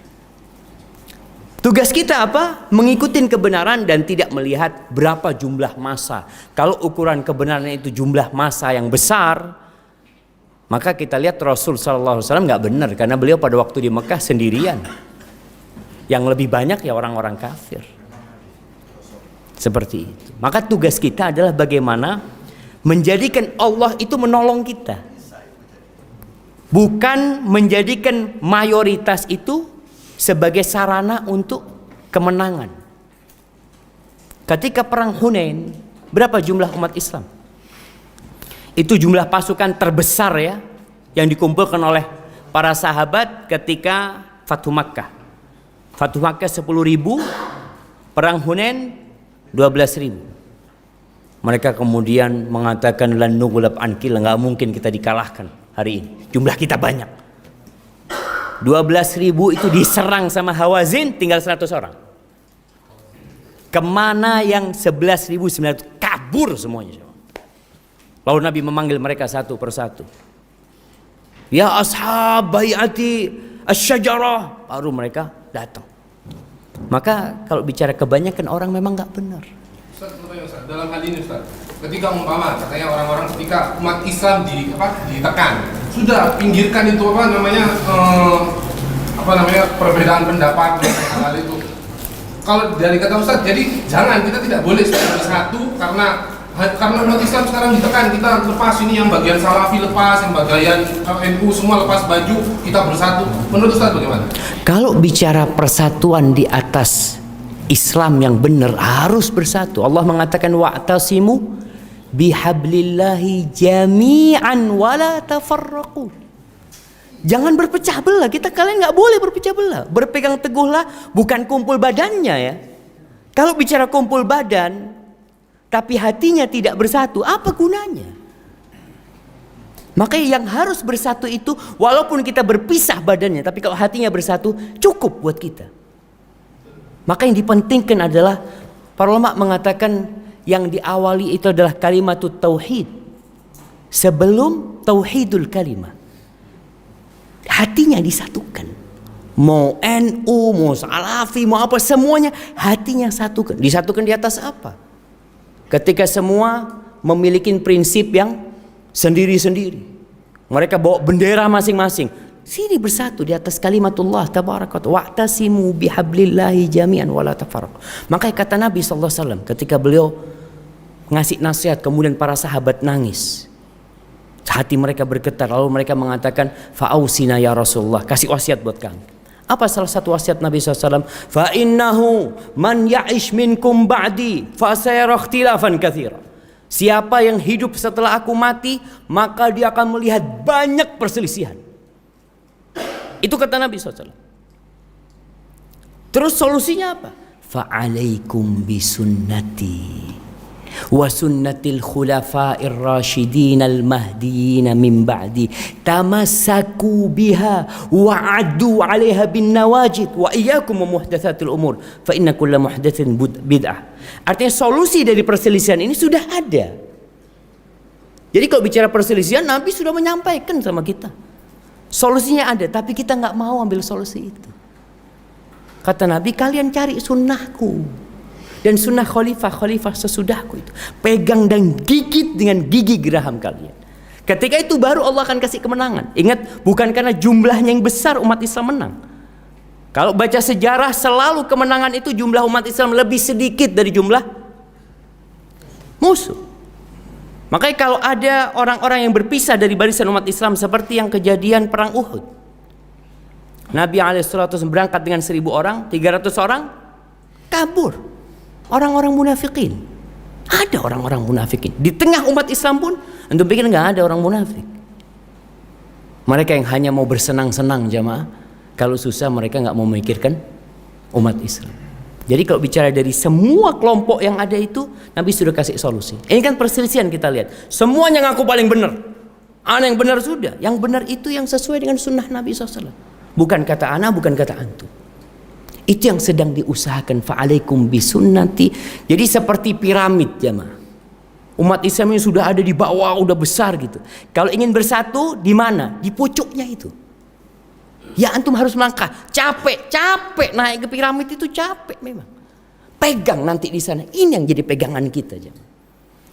Tugas kita apa? Mengikuti kebenaran dan tidak melihat berapa jumlah massa. Kalau ukuran kebenaran itu jumlah massa yang besar, maka kita lihat Rasul SAW nggak benar karena beliau pada waktu di Mekah sendirian. Yang lebih banyak ya orang-orang kafir. Seperti itu. Maka tugas kita adalah bagaimana menjadikan Allah itu menolong kita. Bukan menjadikan mayoritas itu sebagai sarana untuk kemenangan. Ketika perang Hunain, berapa jumlah umat Islam? Itu jumlah pasukan terbesar ya yang dikumpulkan oleh para sahabat ketika Fathu Makkah. Fathu Makkah 10.000, perang Hunain 12.000. Mereka kemudian mengatakan lan nughlab ankil, enggak mungkin kita dikalahkan hari ini. Jumlah kita banyak. 12.000 itu diserang sama Hawazin, tinggal 100 orang. Kemana yang 11.900? Kabur semuanya. Lalu Nabi memanggil mereka satu persatu. Ya ashab bai'ati asy-syajarah. Baru mereka datang. Maka kalau bicara kebanyakan orang memang nggak benar. Ustaz, dalam hal ini Ustaz, ketika umpama katanya orang-orang ketika umat Islam ditekan, sudah pinggirkan itu perbedaan pendapat hal itu. Kalau dari kata Ustaz, jadi jangan, kita tidak boleh sebagai satu karena umat Islam sekarang ditekan, kita lepas ini, yang bagian Salafi lepas, yang bagian NU semua lepas baju, kita bersatu. Menurut Ustaz bagaimana? Kalau bicara persatuan di atas Islam yang benar harus bersatu. Allah mengatakan wa'tasimu bihablillahi jami'an wala tafarraqu. Jangan berpecah belah. Kalian nggak boleh berpecah belah. Berpegang teguhlah, bukan kumpul badannya ya. Kalau bicara kumpul badan tapi hatinya tidak bersatu, apa gunanya? Makanya yang harus bersatu itu walaupun kita berpisah badannya, tapi kalau hatinya bersatu cukup buat kita. Maka yang dipentingkan adalah para ulama mengatakan yang diawali itu adalah kalimatut tauhid sebelum tauhidul kalimah. Hatinya disatukan. Mau NU, mau Salafi, mau apa, semuanya hatinya satukan. Disatukan di atas apa? Ketika semua memiliki prinsip yang sendiri-sendiri. Mereka bawa bendera masing-masing. Sini bersatu di atas kalimatullah tabaraka wa ta'tasimu bihablillahi jami'an wala tafarraqu. Maka kata Nabi SAW ketika beliau ngasih nasihat, kemudian para sahabat nangis. Hati mereka bergetar, lalu mereka mengatakan fa'ausina ya Rasulullah, kasih wasiat buat kami. Apa salah satu wasiat Nabi SAW? Fa innahu man ya'ish minkum ba'di fa sayara ikhtilafan katsira. Siapa yang hidup setelah aku mati, maka dia akan melihat banyak perselisihan. Itu kata Nabi SAW. Terus solusinya apa? Fa'alaikum bisunnati wa sunnatil khulafa'ir rasyidin al-mahdiyyin min ba'di tamassaku biha wa 'addu 'alaiha bin nawajid wa iyyakum muhdatsatil umur fa inna kulla muhdatsin bid'ah. Artinya solusi dari perselisihan ini sudah ada. Jadi kalau bicara perselisihan, Nabi sudah menyampaikan sama kita. Solusinya ada, tapi kita nggak mau ambil solusi itu. Kata Nabi, kalian cari sunnahku dan sunnah khalifah sesudahku itu. Pegang dan gigit dengan gigi geraham kalian. Ketika itu baru Allah akan kasih kemenangan. Ingat, bukan karena jumlahnya yang besar umat Islam menang. Kalau baca sejarah, selalu kemenangan itu jumlah umat Islam lebih sedikit dari jumlah musuh. Makanya kalau ada orang-orang yang berpisah dari barisan umat Islam seperti yang kejadian perang Uhud. Nabi SAW berangkat dengan 1.000 orang, 300 orang kabur. Orang-orang munafikin. Ada orang-orang munafikin. Di tengah umat Islam pun, antum pikir nggak ada orang munafik. Mereka yang hanya mau bersenang-senang jamaah. Kalau susah mereka nggak mau memikirkan umat Islam. Jadi kalau bicara dari semua kelompok yang ada itu, Nabi sudah kasih solusi. Ini kan perselisihan kita lihat. Semuanya ngaku paling benar. Ana yang benar sudah. Yang benar itu yang sesuai dengan sunnah Nabi SAW. Bukan kata ana, bukan kata antum. Itu yang sedang diusahakan. Fa'alaikum bisunnati. Jadi seperti piramid jamaah. Umat Islam ini sudah ada di bawah, udah besar gitu. Kalau ingin bersatu, di mana? Di pucuknya itu. Ya antum harus melangkah. Capek naik ke piramid itu capek memang. Pegang nanti di sana. Ini yang jadi pegangan kita, jemaah.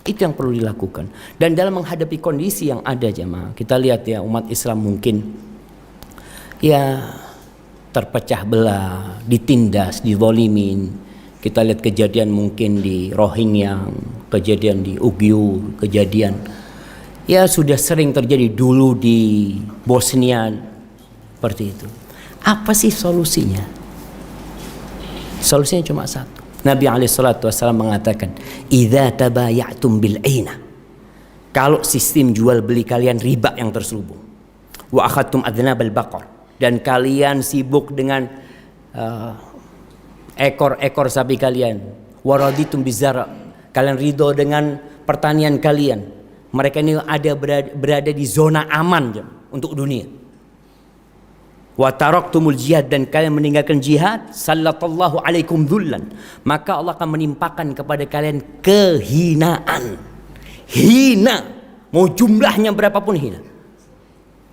Itu yang perlu dilakukan. Dan dalam menghadapi kondisi yang ada, jemaah, kita lihat ya, umat Islam mungkin ya terpecah belah, ditindas, dizolimin. Kita lihat kejadian mungkin di Rohingya, kejadian di Ugyur, kejadian ya sudah sering terjadi dulu di Bosnia, seperti itu. Apa sih solusinya? Solusinya cuma satu. Nabi SAW mengatakan, "Idza tabayatum bil aina." Kalau sistem jual beli kalian riba yang terselubung. Wa akhadtum adnabal baqar, dan kalian sibuk dengan ekor-ekor sapi kalian. Waraditum bizara, kalian ridho dengan pertanian kalian. Mereka ini berada di zona aman untuk dunia. Wa taraktumul jihad, dan kalian meninggalkan jihad. Sallallahu alaikum dhullan, maka Allah akan menimpakan kepada kalian kehinaan. Hina, mau jumlahnya berapapun hina.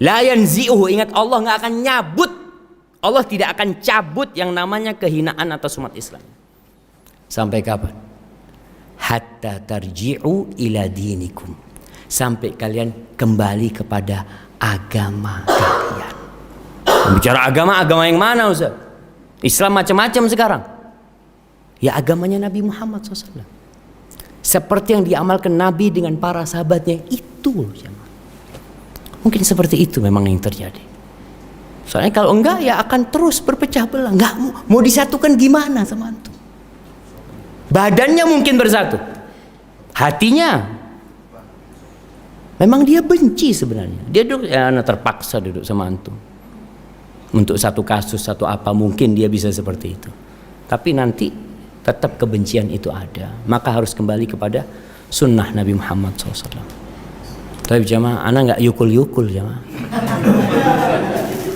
La yanzi'uhu, ingat Allah nggak akan nyabut. Allah tidak akan cabut yang namanya kehinaan atas umat Islam. Sampai kapan? Hatta tarji'u ila dinikum, sampai kalian kembali kepada agama kalian. Bicara agama yang mana, Ustaz? Islam macam-macam sekarang. Ya agamanya Nabi Muhammad SAW. Seperti yang diamalkan Nabi dengan para sahabatnya itu. Mungkin seperti itu memang yang terjadi. Soalnya kalau enggak ya akan terus berpecah belah. Enggak mau disatukan gimana sama antum? Badannya mungkin bersatu, hatinya memang dia benci sebenarnya. Dia duduk terpaksa duduk sama antum. Untuk satu kasus, satu apa mungkin dia bisa seperti itu. Tapi nanti tetap kebencian itu ada. Maka harus kembali kepada sunnah Nabi Muhammad SAW. Tapi jamaah, anak nggak yukul jamaah.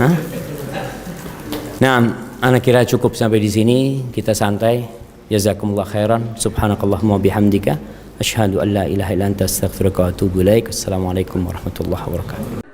Hah? Nah, anak kira cukup sampai di sini. Kita santai. Jazakumullah khairan. Subhanakallahumma bihamdika asyhadu an la ilaha illa anta astaghfiruka wa atubu ilaik. Assalamualaikum warahmatullahi wabarakatuh.